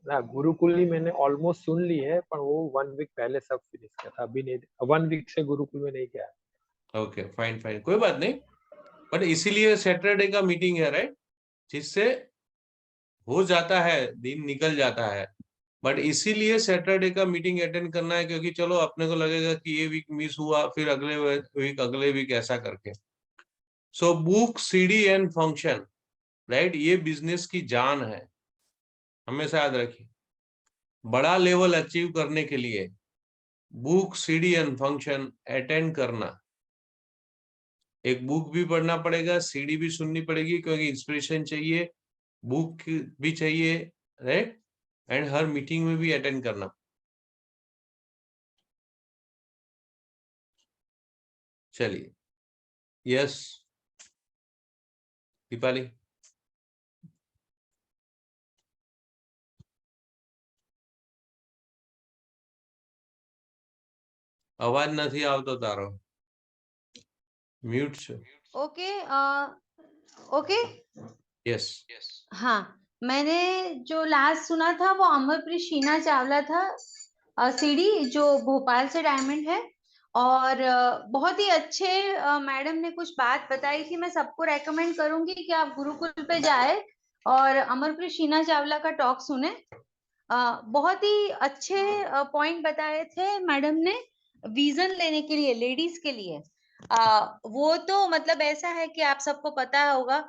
ना, गुरुकुल ही मैंने ऑलमोस्ट सुन ली है, पर वो 1 वीक पहले सब फिनिश किया था, अभी नहीं। 1 वीक से गुरुकुल में नहीं किया। ओके फाइन, कोई बात नहीं। बट इसीलिए सैटरडे का मीटिंग है, राइट, जिससे हो जाता है, दिन निकल जाता है। बट इसीलिए सैटरडे का मीटिंग अटेंड करना है, क्योंकि चलो अपने को लगेगा कि ये वीक मिस हुआ, फिर अगले वीक ऐसा करके। So book, CD and function, right, ये बिजनेस की जान है, हमेशा याद रखिए। बड़ा लेवल अचीव करने के लिए book, CD and function attend करना, एक बुक भी पढ़ना पड़ेगा, सीडी भी सुननी पड़ेगी, क्योंकि इंस्पिरेशन चाहिए, बुक भी चाहिए, राइट, एंड हर मीटिंग में भी अटेंड करना। चलिए, यस दीपाली। अवाज नहीं आवतो तारो, म्यूट छो। Okay okay yes. हाँ, मैंने जो लास्ट सुना था वो अमरप्रीत शीना चावला था, सीडी जो भोपाल से डायमंड है, और बहुत ही अच्छे मैडम ने कुछ बात बताई थी। मैं सबको रेकमेंड करूंगी कि आप गुरुकुल पे जाए और अमरप्रीत शीना चावला का टॉक सुने। बहुत ही अच्छे पॉइंट बताए थे मैडम ने विजन लेने के लिए, लेडीज के लिए। वो तो मतलब ऐसा है कि आप सबको पता होगा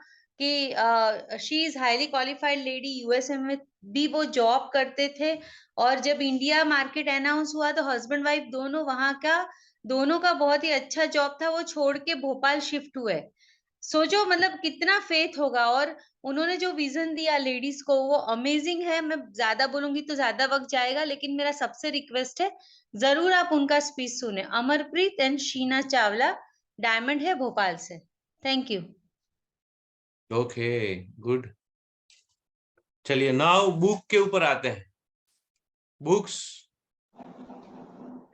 कि she is highly qualified lady, USA में भी वो जॉब करते थे, और जब इंडिया मार्केट अनाउंस हुआ तो हस्बैंड वाइफ दोनों का बहुत ही अच्छा जॉब था, वो छोड़ के भोपाल शिफ्ट हुए। सोचो मतलब कितना फेथ होगा, और उन्होंने जो विजन दिया लेडीज को वो अमेजिंग है। मैं ज्यादा बोलूंगी तो ज्यादा वक्त जाएगा, लेकिन मेरा सबसे रिक्वेस्ट है जरूर आप उनका स्पीच सुने। अमरप्रीत एंड शीना चावला, डायमंड है भोपाल से। Thank you. Okay good. चलिए नाउ बुक के ऊपर आते हैं। बुक्स,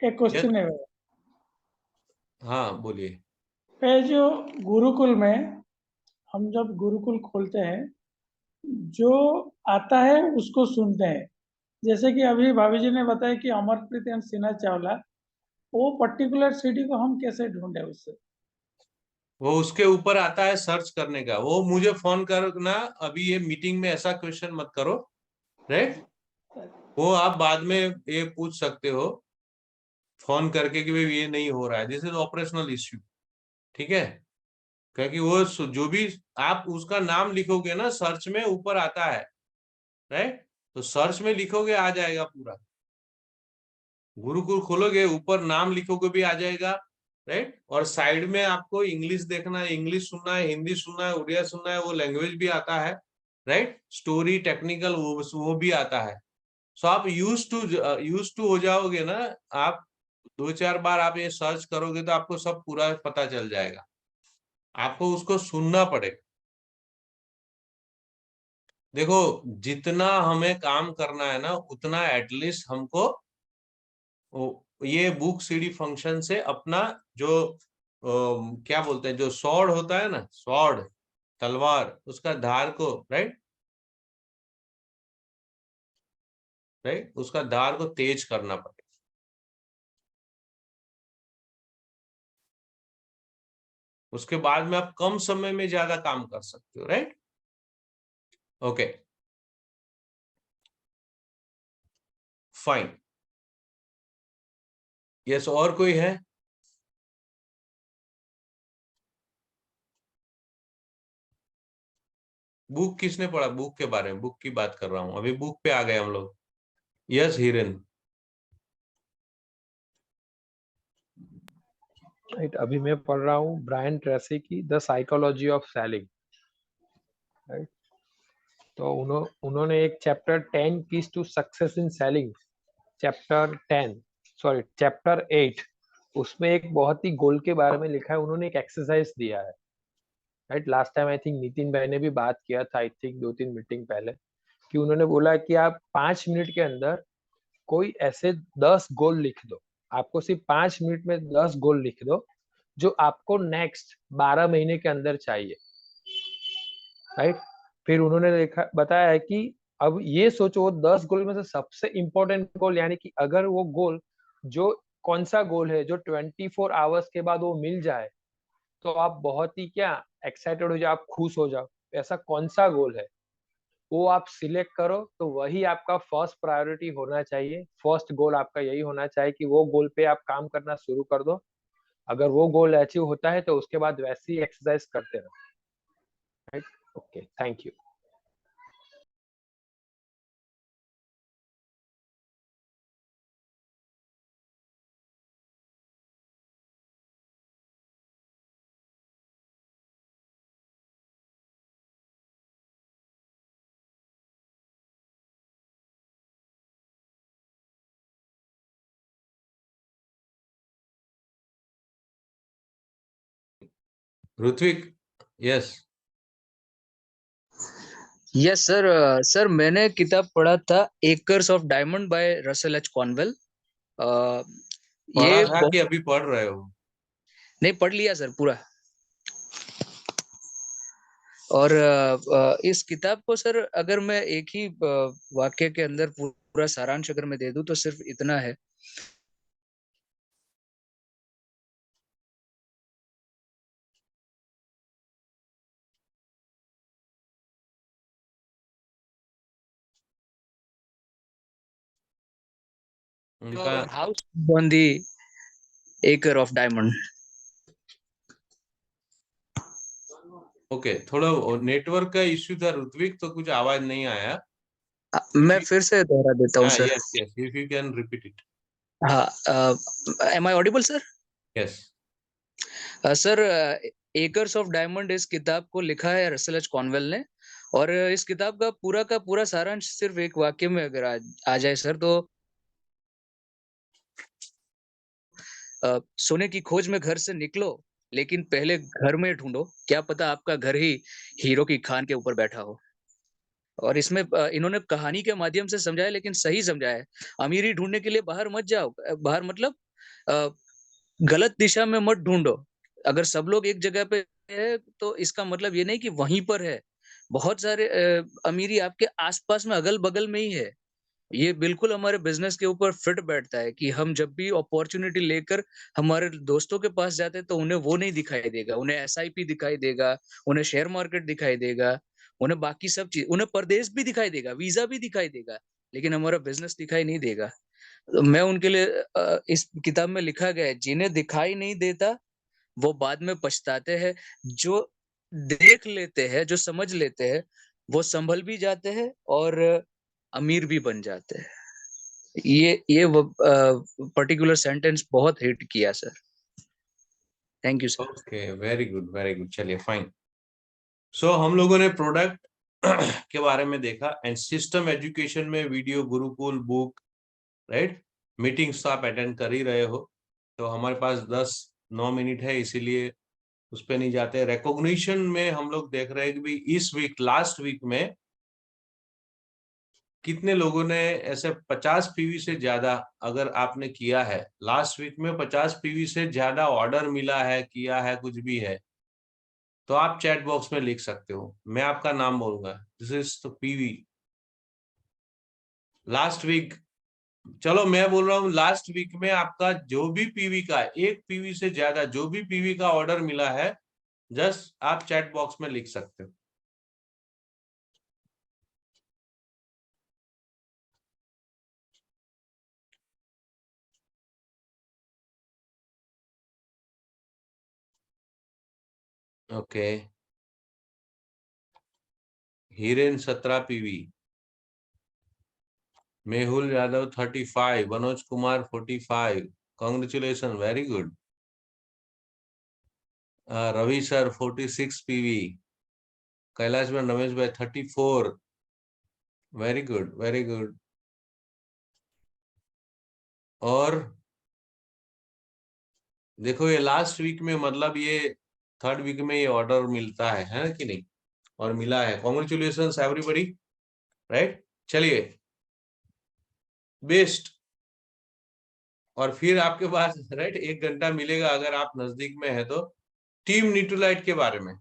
एक क्वेश्चन है। हाँ बोलिए। ये जो गुरुकुल में हम जब गुरुकुल खोलते हैं, जो आता है उसको सुनते हैं। जैसे कि अभी भाभी जी ने बताया कि अमरप्रीत एंड शीना चावला, वो पर्टिकुलर सीडी को हम कैसे ढूंढे उससे? वो उसके ऊपर आता है सर्च करने का, वो मुझे फोन करना, अभी ये मीटिंग में ऐसा क्वेश्चन मत करो, राइट। वो आप बाद में ये पूछ सकते हो फोन करके कि भाई ये नहीं हो रहा है, दिस इज ऑपरेशनल इश्यू, ठीक है। क्योंकि वो जो भी आप उसका नाम लिखोगे ना सर्च में, ऊपर आता है, राइट, तो सर्च में लिखोगे आ जाएगा पूरा। गुरुकुल खोलोगे ऊपर नाम लिखोगे भी आ जाएगा, राइट। और साइड में आपको इंग्लिश देखना है, इंग्लिश सुनना है, हिंदी सुनना है, उड़िया सुनना है, वो लैंग्वेज भी आता है, राइट। स्टोरी टेक्निकल वो भी आता है। सो आप यूज टू हो जाओगे ना, आप 2-4 बार आप ये सर्च करोगे तो आपको सब पूरा पता चल जाएगा। आपको उसको सुनना पड़ेगा। देखो जितना हमें काम करना है ना, उतना एटलीस्ट हमको ये बुक सीडी फंक्शन से अपना जो क्या बोलते हैं, जो स्वॉर्ड होता है ना, स्वॉर्ड तलवार, उसका धार को राइट उसका धार को तेज करना पड़ेगा। उसके बाद में आप कम समय में ज्यादा काम कर सकते हो, राइट। Okay fine. यस, और कोई है? बुक किसने पढ़ा? बुक के बारे में, बुक की बात कर रहा हूं, अभी बुक पे आ गए हम लोग। यस हिरेन। राइट, अभी मैं पढ़ रहा हूँ ब्रायन ट्रेसी की the psychology of selling. Right, तो उन्होंने एक chapter 10 keys to success in selling, chapter 8, उसमें एक बहुत ही गोल के बारे में लिखा है। उन्होंने एक एक्सरसाइज दिया है। Right, last time I think Nitin भाई ने भी बात किया था, आई थिंक 2-3 मीटिंग पहले, कि उन्होंने बोला कि आप 5 मिनट के अंदर कोई ऐसे 10 गोल लिख दो। आपको सिर्फ 5 मिनट में 10 गोल लिख दो जो आपको नेक्स्ट 12 महीने के अंदर चाहिए। राइट, फिर उन्होंने बताया है कि अब ये सोचो, वो 10 गोल में से सबसे इंपॉर्टेंट गोल, यानी कि अगर वो गोल, जो कौन सा गोल है जो 24 आवर्स के बाद वो मिल जाए तो आप बहुत ही क्या एक्साइटेड हो जाओ, आप खुश हो जाओ। ऐसा कौन सा गोल है वो आप सिलेक्ट करो, तो वही आपका फर्स्ट प्रायोरिटी होना चाहिए। फर्स्ट गोल आपका यही होना चाहिए कि वो गोल पे आप काम करना शुरू कर दो। अगर वो गोल अचीव होता है तो उसके बाद वैसी एक्सरसाइज करते रहो। Right, okay, thank you. Ritwik. Yes yes sir. Sir मैंने किताब पढ़ा था Acres of Diamond by Russell H Conwell. पढ़ा ये था कि अभी पढ़ रहे हो? नहीं, पढ़ लिया सर पूरा। और इस किताब को सर अगर मैं एक ही वाक्य के अंदर पूरा सारांश अगर मैं दे दूं तो सिर्फ इतना है। उनका house on the acre of diamond. Okay, थोड़ा नेटवर्क का इश्यू था ऋत्विक, तो कुछ आवाज नहीं आया। मैं फिर से दोहरा देता हूँ sir. Yes yes, if you can repeat it. हाँ, am I audible sir? Yes sir, Acres of Diamond इस किताब को लिखा है रसेल एच कॉनवेल ने, और इस किताब का पूरा सारांश सिर्फ एक वाक्य में अगर आ जाए सर तो सोने की खोज में घर से निकलो, लेकिन पहले घर में ढूंढो, क्या पता आपका घर ही हीरो की खान के ऊपर बैठा हो। और इसमें इन्होंने कहानी के माध्यम से समझाया, लेकिन सही समझाया है। अमीरी ढूंढने के लिए बाहर मत जाओ, बाहर मतलब गलत दिशा में मत ढूंढो। अगर सब लोग एक जगह पे है तो इसका मतलब ये नहीं कि वहीं पर है। बहुत सारे अमीरी आपके आसपास में, अगल बगल में ही है। ये बिल्कुल हमारे बिजनेस के ऊपर फिट बैठता है कि हम जब भी अपॉर्चुनिटी लेकर हमारे दोस्तों के पास जाते हैं तो उन्हें वो नहीं दिखाई देगा, उन्हें एसआईपी दिखाई देगा, उन्हें शेयर मार्केट दिखाई देगा, उन्हें बाकी सब चीज, उन्हें परदेश भी दिखाई देगा, वीजा भी दिखाई देगा, लेकिन हमारा बिजनेस दिखाई नहीं देगा। तो मैं उनके लिए इस किताब में लिखा गया है, जिन्हें दिखाई नहीं देता वो बाद में पछताते हैं, जो देख लेते हैं, जो समझ लेते हैं, वो संभल भी जाते हैं और अमीर भी बन जाते हैं। ये पर्टिकुलर सेंटेंस बहुत हिट किया sir. Thank you sir. Okay, very good very good. चलिए फाइन। सो हम लोगों ने प्रोडक्ट के बारे में देखा, एंड सिस्टम एजुकेशन में video, Gurukul, book, right, meetings तो आप अटेंड कर ही रहे हो। तो हमारे पास 10-9 मिनट है, इसीलिए उस पर नहीं जाते। रिकॉग्निशन में हम लोग देख रहे हैं कि भी इस वीक, लास्ट वीक में कितने लोगों ने ऐसे 50 पीवी से ज्यादा अगर आपने किया है लास्ट वीक में, 50 पीवी से ज्यादा ऑर्डर मिला है, किया है, कुछ भी है, तो आप चैट बॉक्स में लिख सकते हो, मैं आपका नाम बोलूंगा, this is the PV last week. चलो मैं बोल रहा हूँ लास्ट वीक में आपका जो भी पीवी का, एक पीवी से ज्यादा जो भी पीवी का ऑर्डर मिला है, जस्ट आप चैट बॉक्स में लिख सकते हो। Okay, Hiren 17 PV, Mehul Yadav 35, Manoj Kumar 45, congratulation, very good. Ravi sir 46 PV, Kailash में रमेश भाई 34, वेरी गुड वेरी गुड। और देखो ये लास्ट वीक में, मतलब ये थर्ड वीक में ये ऑर्डर मिलता है कि नहीं, और मिला है, कॉन्ग्रेचुलेशन एवरीबॉडी, राइट। चलिए, बेस्ट। और फिर आपके पास राइट 1 घंटा मिलेगा अगर आप नजदीक में है तो, टीम न्यूट्रलाइट के बारे में।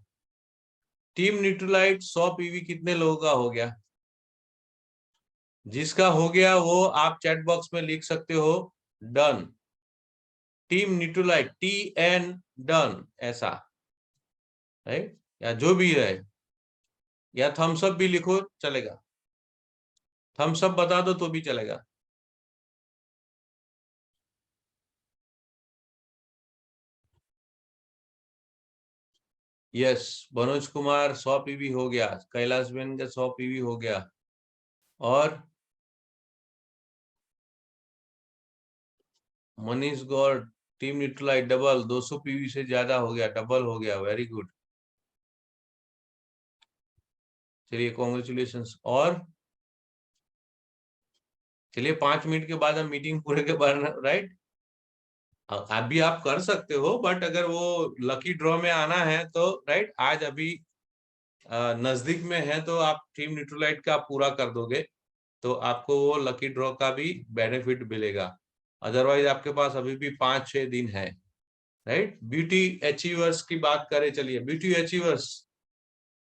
टीम न्यूट्रलाइट 100 पीवी कितने लोगों का हो गया? जिसका हो गया वो आप चैट बॉक्स में लिख सकते हो done, team Nutrilite, TN done, ऐसा, राइट, या जो भी है, या थम्स अप भी लिखो चलेगा, थम्स अप बता दो तो भी चलेगा। यस, मनोज कुमार 100 पीवी हो गया, कैलाश बेन का 100 पीवी हो गया, और मनीष गौर टीम न्यूट्रलाइट डबल, 200 पीवी से ज्यादा हो गया, डबल हो गया, वेरी गुड। चलिए कॉन्ग्रेचुलेशंस। और चलिए 5 मिनट के बाद हम मीटिंग पूरे के बाद, राइट, अभी आप कर सकते हो, बट अगर वो लकी ड्रॉ में आना है तो राइट, आज अभी नजदीक में है तो आप टीम न्यूट्रलाइट का पूरा कर दोगे तो आपको वो लकी ड्रॉ का भी बेनिफिट मिलेगा। अदरवाइज आपके पास अभी भी 5-6 दिन है, राइट। ब्यूटी अचीवर्स की बात करें, चलिए ब्यूटी अचीवर्स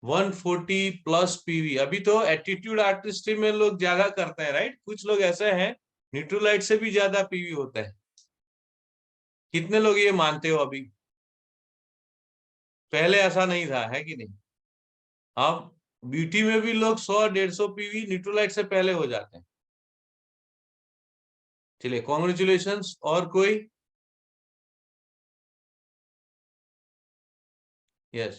140 प्लस पीवी। अभी तो एटीट्यूड आर्टिस्ट्री में लोग ज्यादा करते हैं, राइट, कुछ लोग ऐसे हैं न्यूट्रलाइट से भी ज्यादा पीवी होते हैं। कितने लोग ये मानते हो? अभी पहले ऐसा नहीं था, है कि नहीं? अब ब्यूटी में भी लोग 100-150 पीवी न्यूट्रलाइट से पहले हो जाते हैं। चलिए कॉन्ग्रेचुलेशंस। और कोई? Yes,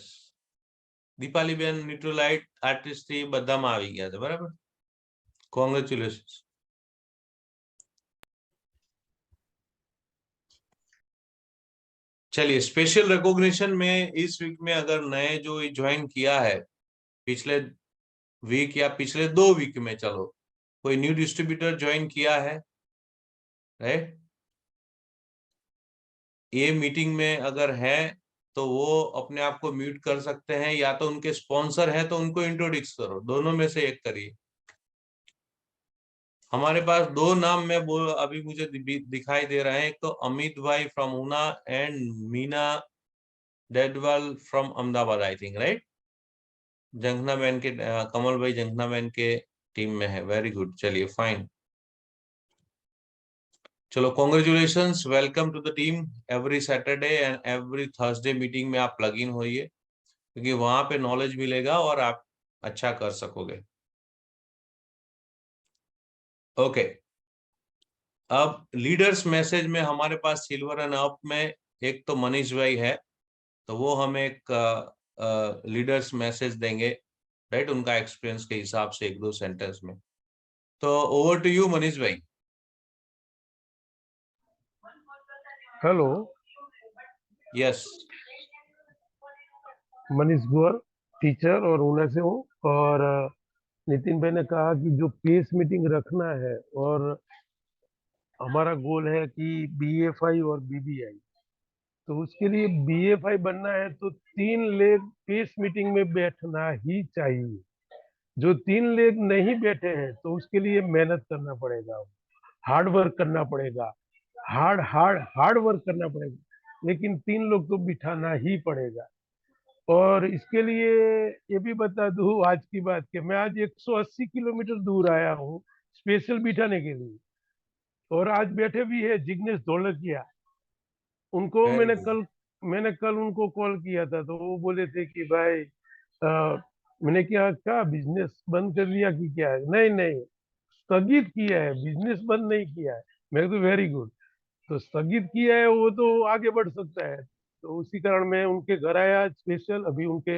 Deepali ben Nutrilite artist बदाમાં આવી ગયા છે, બરાબર, કોંગ્રેચ્યુલેશન્સ। चलिए स्पेशल रिकॉग्निशन में इस वीक में अगर नए जो ज्वाइन किया है पिछले वीक या पिछले 2 वीक में, चलो कोई न्यू डिस्ट्रीब्यूटर ज्वाइन किया है, राइट, ये मीटिंग में अगर है तो वो अपने आप को म्यूट कर सकते हैं, या तो उनके स्पॉन्सर है तो उनको इंट्रोड्यूस करो, दोनों में से एक करिए। हमारे पास 2 नाम में अभी मुझे दिखाई दे रहे हैं, एक तो Amit bhai from Una and Meena Dedwal from Ahmedabad, I think, right. जंगना मैन के कमल भाई जंगना मैन के टीम में है, वेरी गुड। चलिए फाइन, चलो congratulations, welcome to the team. Every Saturday and every Thursday meeting में आप लग इन होइए, क्योंकि वहां पे नॉलेज मिलेगा और आप अच्छा कर सकोगे। ओके, अब लीडर्स मैसेज में हमारे पास सिल्वर एंड अप में एक तो मनीष भाई है, तो वो हमें एक लीडर्स मैसेज देंगे, राइट, उनका एक्सपीरियंस के हिसाब से 1-2 सेंटेंस में। तो ओवर टू यू मनीष भाई। हेलो, यस, मनीष गौर, टीचर और ऊना से हूँ। और नितिन भाई ने कहा कि जो पेस मीटिंग रखना है, और हमारा गोल है कि BFI और BBI, तो उसके लिए BFI बनना है तो 3 लेग पेस मीटिंग में बैठना ही चाहिए। जो 3 लोग नहीं बैठे हैं तो उसके लिए मेहनत करना पड़ेगा, हार्ड वर्क करना पड़ेगा, हार्ड वर्क करना पड़ेगा, लेकिन 3 लोग तो बिठाना ही पड़ेगा। और इसके लिए ये भी बता दूं आज की बात कि मैं आज 180 किलोमीटर दूर आया हूँ स्पेशल बिठाने के लिए, और आज बैठे भी है जिग्नेश ढोलकिया। उनको Very good. मैंने कल उनको कॉल किया था, तो वो बोले थे कि भाई मैंने क्या बिजनेस बंद कर दिया कि क्या है? नहीं नहीं, स्थगित किया है, बिजनेस बंद नहीं किया है। मैं तो वेरी गुड, तो स्थगित किया है वो तो आगे बढ़ सकता है। तो उसी कारण मैं उनके घर आया स्पेशल, अभी उनके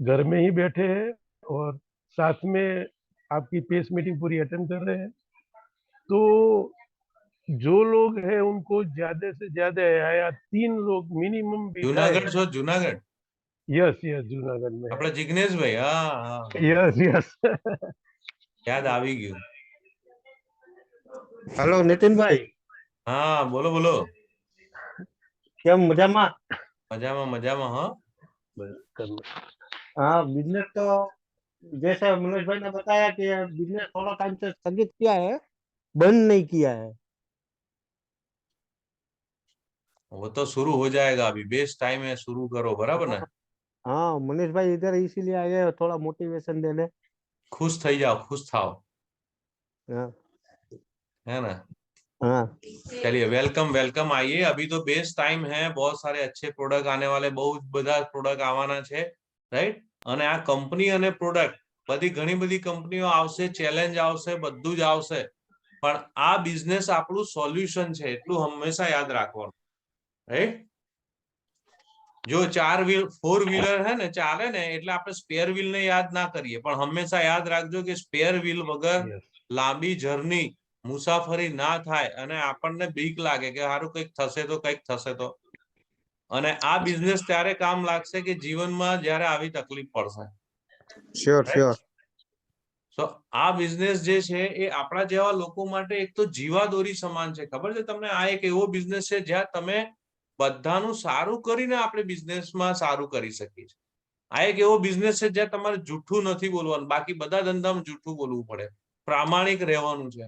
घर में ही बैठे हैं और साथ में आपकी पेस मीटिंग पूरी अटेंड कर रहे हैं। तो जो लोग हैं उनको ज्यादा से ज्यादा आया 3 लोग मिनिमम बिठाए। जूनागढ़ छो, जूनागढ़ यस यस, जूनागढ़ में अपने जिग्नेश भाई, हाँ यस यस। याद આવી ગયું। हेलो नितिन भाई, हाँ बोलो बोलो। કેમ મજામાં? मजामा मजामा। हाँ हाँ, बिजनेस तो जैसे मनोज भाई ने बताया कि बिजनेस थोड़ा टाइम से स्थगित किया है, बंद नहीं किया है। वो तो शुरू हो जाएगा, अभी बेस्ट टाइम है, शुरू करो, बराबर ना। हाँ, मनीष भाई इधर इसीलिए आए हैं, थोड़ा मोटिवेशन देने। खुश થઈ जाओ, खुश થાઓ, हाँ है ना। हाँ चलिए, वेलकम वेलकम, आइए। अभी तो बेस्ट टाइम है, बहुत सारे अच्छे प्रोडक्ट आने वाले, बहुत બધા પ્રોડક્ટ આવવાના છે, રાઈટ। અને આ કંપની અને પ્રોડક્ટ બધી ઘણી બધી કંપનીઓ આવશે, ચેલેન્જ આવશે, બધું જ આવશે, પણ આ બિઝનેસ આપણું સોલ્યુશન છે, એટલું હંમેશા યાદ રાખવાનું, રાઈટ। જો 4 व्हीलर है ने ચાલે ને એટલે આપણે સ્પેર વ્હીલ ને યાદ ના કરીએ, પણ હંમેશા યાદ રાખજો કે સ્પેર વ્હીલ વગર લાંબી જર્ની મુસાફરી ના થાય અને આપણને બીક લાગે કે હારું કંઈક થશે તો। અને આ બિઝનેસ ત્યારે કામ લાગશે કે જીવનમાં જ્યારે આવી તકલીફ પડશે। Sure sure. તો આ બિઝનેસ જે છે એ આપણા જેવા લોકો માટે એક તો જીવાદોરી સમાન છે, ખબર છે તમને। આ એક એવો બિઝનેસ છે જ્યાં તમે બધાનું સારું કરીને આપણે બિઝનેસમાં સારું કરી શકીએ છીએ। આ એક એવો બિઝનેસ છે જ્યાં તમારે જૂઠું નથી બોલવાનું, બાકી બધા ધંધામાં જૂઠું બોલવું પડે, પ્રામાણિક રહેવાનું છે।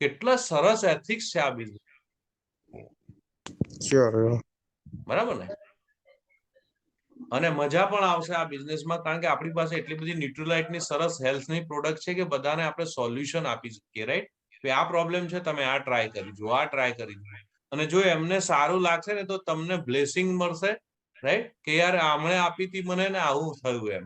કેટલા સરસ એથિક્સ છે આ બિઝનેસ, श्योर। બરાબર ને। અને મજા પણ આવશે આ બિઝનેસમાં, કારણ કે આપણી પાસે એટલી બધી ન્યુટ્રીલાઇટની સરસ હેલ્થની પ્રોડક્ટ છે કે બધાને આપણે સોલ્યુશન આપી શકીએ, રાઈટ। કે આ પ્રોબ્લેમ છે, તમે આ ટ્રાય કરી જુઓ, આ ટ્રાય કરી જુઓ, અને જો એમને સારું લાગશે ને તો તમને બ્લેસિંગ મળશે, રાઈટ, કે યાર આમણે આપી હતી મને ને આવું થયું એમ।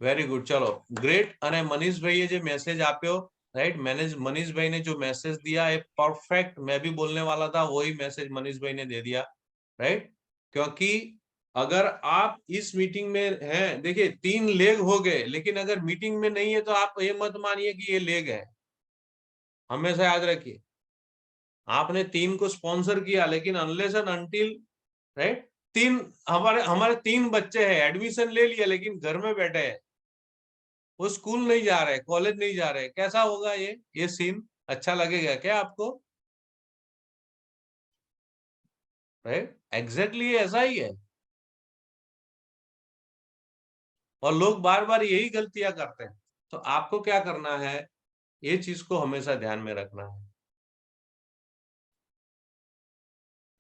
વેરી ગુડ, ચલો ग्रेट। અને મનીષભાઈએ જે મેસેજ આપ્યો, राइट, मनीष भाई ने जो मैसेज दिया है परफेक्ट, मैं भी बोलने वाला था वही मैसेज मनीष भाई ने दे दिया, राइट। क्योंकि अगर आप इस मीटिंग में हैं, देखिए 3 लेग हो गए, लेकिन अगर मीटिंग में नहीं है तो आप ये मत मानिए कि ये लेग है, हमेशा याद रखिए। आपने 3 को स्पॉन्सर किया, लेकिन अनलेस एंड अनटिल, राइट, 3 हमारे 3 बच्चे हैं, एडमिशन ले लिया लेकिन घर में बैठे हैं, वो स्कूल नहीं जा रहे, कॉलेज नहीं जा रहे, कैसा होगा ये सीन? अच्छा लगेगा क्या आपको? राइट, एग्जैक्टली ऐसा ही है। और लोग बार बार यही गलतियां करते हैं, तो आपको क्या करना है, ये चीज को हमेशा ध्यान में रखना है।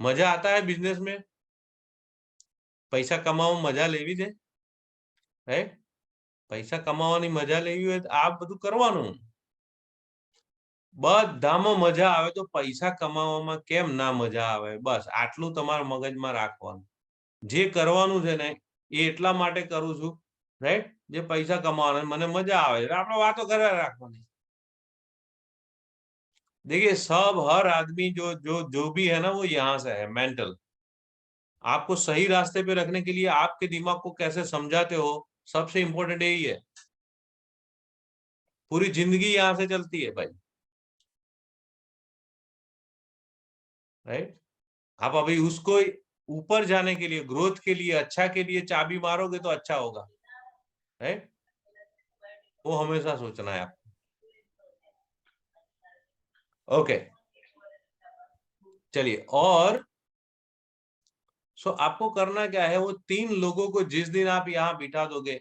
मजा आता है बिजनेस में, पैसा कमाओ, मजा लेवी दे, राइट। पैसा कमाવાની મજા લેવી હોય તો આ બધું કરવાનું, બધામાં મજા આવે તો પૈસા કમાવામાં કેમ ના મજા આવે, બસ આટલું તમારા મગજમાં રાખવાનું। જે કરવાનું છે ને એ એટલા માટે કરું છું, રાઈટ, જે પૈસા કમાવાના, મને મજા આવે આપણે વાતો કરવા રાખવાની। देखिए सब हर आदमी जो जो जो भी है ना वो यहाँ से है, मेंटल। आपको सही रास्ते पे रखने के लिए आपके दिमाग को कैसे समझाते हो, सबसे इंपॉर्टेंट यही है। पूरी जिंदगी यहाँ से चलती है भाई, राइट। आप अभी उसको ऊपर जाने के लिए, ग्रोथ के लिए, अच्छा के लिए चाबी मारोगे तो अच्छा होगा, राइट। वो हमेशा सोचना है आपको। ओके, चलिए। और आपको करना क्या है, वो 3 लोगों को जिस दिन आप यहाँ बिठा दोगे,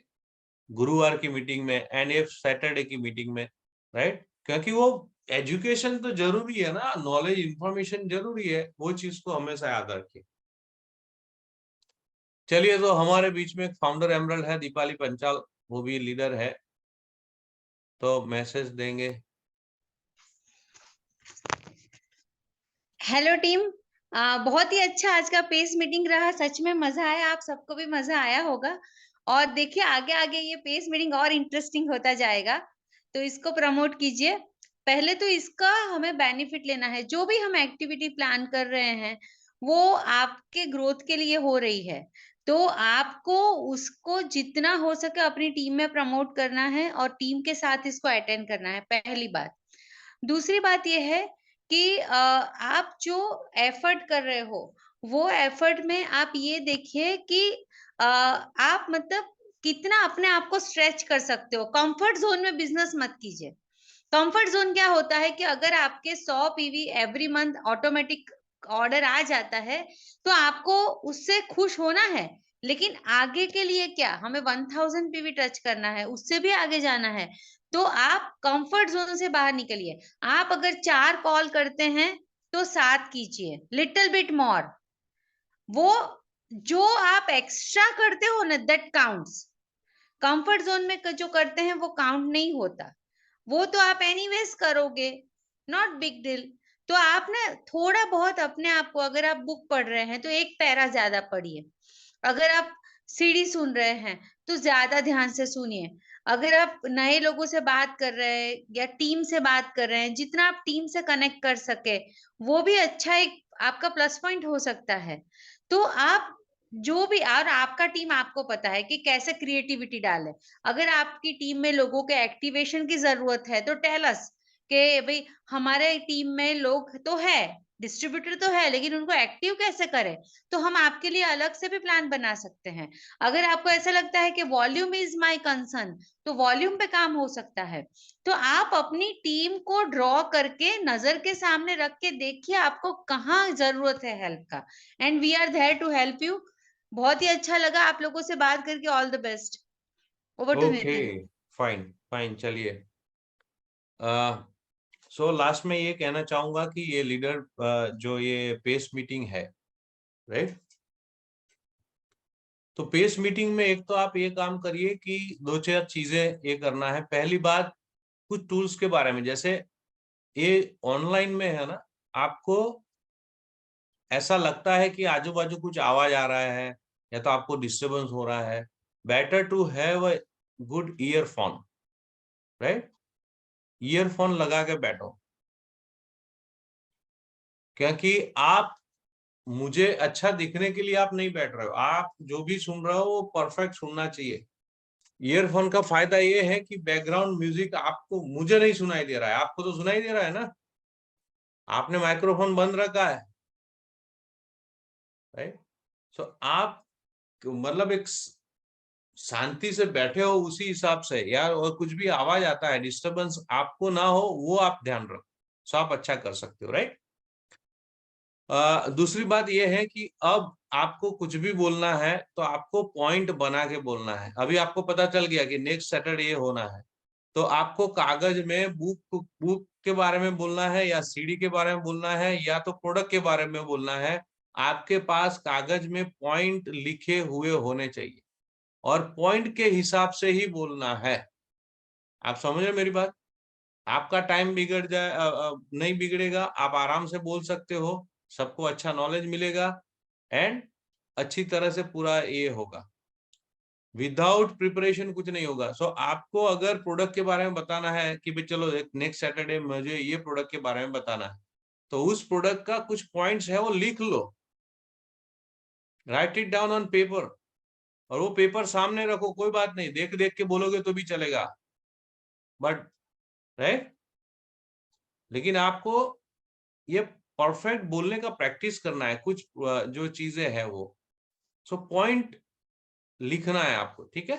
गुरुवार की मीटिंग में, एनएफ सैटरडे की मीटिंग में, राइट? क्योंकि वो एजुकेशन तो जरूरी है ना, नॉलेज इंफॉर्मेशन जरूरी है, वो चीज को हमेशा याद रखिए। चलिए, तो हमारे बीच में फाउंडर एमरल्ड है दीपाली पंचाल, वो भी लीडर है, तो मैसेज देंगे। हेलो टीम, बहुत ही अच्छा आज का पेस मीटिंग रहा, सच में मजा आया, आप सबको भी मजा आया होगा। और देखिए आगे आगे ये पेस मीटिंग और इंटरेस्टिंग होता जाएगा, तो इसको प्रमोट कीजिए। पहले तो इसका हमें बेनिफिट लेना है, जो भी हम एक्टिविटी प्लान कर रहे हैं वो आपके ग्रोथ के लिए हो रही है, तो आपको उसको जितना हो सके अपनी टीम में प्रमोट करना है और टीम के साथ इसको अटेंड करना है, पहली बात। दूसरी बात यह है कि आप जो एफर्ट कर रहे हो वो एफर्ट में आप ये देखिए कि आप मतलब कितना अपने आप को स्ट्रेच कर सकते हो। कंफर्ट जोन में बिजनेस मत कीजिए। कंफर्ट जोन क्या होता है कि अगर आपके 100 PV every month automatic order आ जाता है तो आपको उससे खुश होना है, लेकिन आगे के लिए क्या, हमें 1000 पीवी टच करना है, उससे भी आगे जाना है। तो आप कंफर्ट जोन से बाहर निकलिए। आप अगर 4 कॉल करते हैं तो 7 कीजिए, लिटिल बिट मोर। वो जो आप एक्स्ट्रा करते हो ना, दैट काउंट्स। कंफर्ट जोन में जो करते हैं वो काउंट नहीं होता, वो तो आप एनीवेज करोगे, नॉट बिग डील। तो आप ना थोड़ा बहुत अपने आप को, अगर आप बुक पढ़ रहे हैं तो एक पैरा ज्यादा पढ़िए, अगर आप सीडी सुन रहे हैं तो ज्यादा ध्यान से सुनिए, अगर आप नए लोगों से बात कर रहे हैं या टीम से बात कर रहे हैं, जितना आप टीम से कनेक्ट कर सके वो भी अच्छा एक आपका प्लस पॉइंट हो सकता है। तो आप जो भी, और आपका टीम आपको पता है कि कैसे क्रिएटिविटी डाले। अगर आपकी टीम में लोगों के एक्टिवेशन की जरूरत है तो टेल अस कि भाई हमारे टीम में लोग तो है, डिस्ट्रीब्यूटर तो है, लेकिन उनको एक्टिव कैसे करें, तो हम आपके लिए अलग से भी प्लान बना सकते हैं। अगर आपको ऐसा लगता है कि वॉल्यूम इज माय कंसर्न, तो वॉल्यूम पे काम हो सकता है। तो आप अपनी टीम को ड्रॉ करके नजर के सामने रख के देखिए आपको कहाँ जरूरत है हेल्प का, and we are there to help you. बहुत ही अच्छा लगा आप लोगों से बात करके, all the best. Over to okay, Nitin. Fine fine. चलिए, सो लास्ट में ये कहना चाहूंगा कि ये लीडर जो ये पेस मीटिंग है, राइट, तो पेस मीटिंग में एक तो आप ये काम करिए कि 2-4 चीजें ये करना है। पहली बात, कुछ टूल्स के बारे में, जैसे ये ऑनलाइन में है ना, आपको ऐसा लगता है कि आजू बाजू कुछ आवाज आ रहा है या तो आपको डिस्टरबेंस हो रहा है, better to have a good earphone, right? Earphone लगा के बैठो, क्योंकि आप, मुझे अच्छा दिखने के लिए आप नहीं बैठ रहे हो, आप जो भी सुन रहे हो वो परफेक्ट सुनना चाहिए। ईयरफोन का फायदा ये है कि बैकग्राउंड म्यूजिक आपको, मुझे नहीं सुनाई दे रहा है, आपको तो सुनाई दे रहा है ना, आपने माइक्रोफोन बंद रखा है, राइट? सो आप मतलब एक शांति से बैठे हो उसी हिसाब से यार, और कुछ भी आवाज आता है, डिस्टरबेंस आपको ना हो, वो आप ध्यान रखो, सो आप अच्छा कर सकते हो, राइट? दूसरी बात यह है कि अब आपको कुछ भी बोलना है तो आपको पॉइंट बना के बोलना है। अभी आपको पता चल गया कि नेक्स्ट सैटरडे ये होना है, तो आपको कागज में बुक के बारे में बोलना है, या सीडी के बारे में बोलना है, या तो प्रोडक्ट के बारे में बोलना है। आपके पास कागज में पॉइंट लिखे हुए होने चाहिए और पॉइंट के हिसाब से ही बोलना है। आप समझ रहे मेरी बात? आपका टाइम बिगड़ जाए नहीं बिगड़ेगा, आप आराम से बोल सकते हो, सबको अच्छा नॉलेज मिलेगा एंड अच्छी तरह से पूरा ये होगा। विदाउट प्रिपरेशन कुछ नहीं होगा। सो आपको अगर प्रोडक्ट के बारे में बताना है कि भाई चलो नेक्स्ट सैटरडे मुझे ये प्रोडक्ट के बारे में बताना है, तो उस प्रोडक्ट का कुछ पॉइंट्स है वो लिख लो, write it down on paper, और वो पेपर सामने रखो, कोई बात नहीं, देख देख के बोलोगे तो भी चलेगा, बट राइट, लेकिन आपको ये परफेक्ट बोलने का प्रैक्टिस करना है, कुछ जो चीजें हैं वो, सो पॉइंट लिखना है आपको, ठीक है?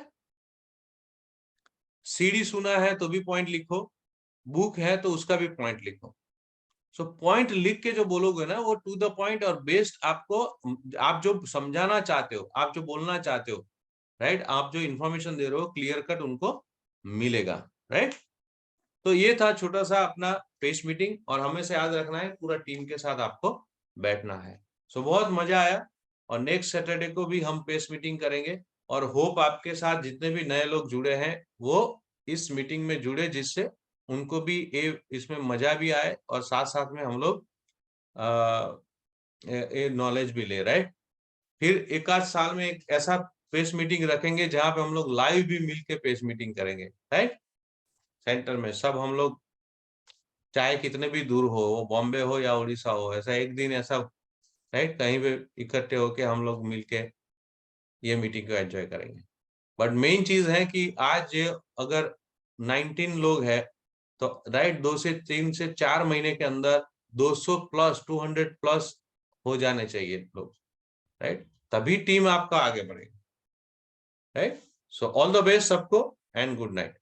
सीडी सुना है तो भी पॉइंट लिखो, बुक है तो उसका भी पॉइंट लिखो। सो पॉइंट लिख के जो बोलोगे ना वो टू द पॉइंट और बेस्ड, आपको आप जो समझाना चाहते हो, आप जो बोलना चाहते हो, राइट। आप जो इंफॉर्मेशन दे रहे हो क्लियर कट उनको मिलेगा, राइट। तो ये था छोटा सा अपना पेस मीटिंग, और हमेशा याद रखना है पूरा टीम के साथ आपको बैठना है। सो बहुत मजा आया, और नेक्स्ट सैटरडे को भी हम पेस मीटिंग करेंगे, और होप आपके साथ जितने भी नए लोग जुड़े हैं वो इस मीटिंग में जुड़े, जिससे उनको भी इसमें मजा भी आए और साथ साथ में हम लोग नॉलेज भी ले, राइट। फिर एक आध साल में एक ऐसा पेस मीटिंग रखेंगे जहां पे हम लोग लाइव भी मिलके पेस मीटिंग करेंगे, राइट। सेंटर में सब हम लोग, चाहे कितने भी दूर हो, वो बॉम्बे हो या उड़ीसा हो, ऐसा एक दिन ऐसा, राइट, कहीं पे इकट्ठे होके हम लोग मिलके ये मीटिंग को एंजॉय करेंगे। बट मेन चीज है कि आज अगर 19 लोग है तो राइट 2 से 3 से 4 महीने के अंदर 200 प्लस 200 प्लस हो जाने चाहिए लोग, राइट। तभी टीम आपका आगे बढ़ेगा, right. So all the best सबको, एंड गुड नाइट।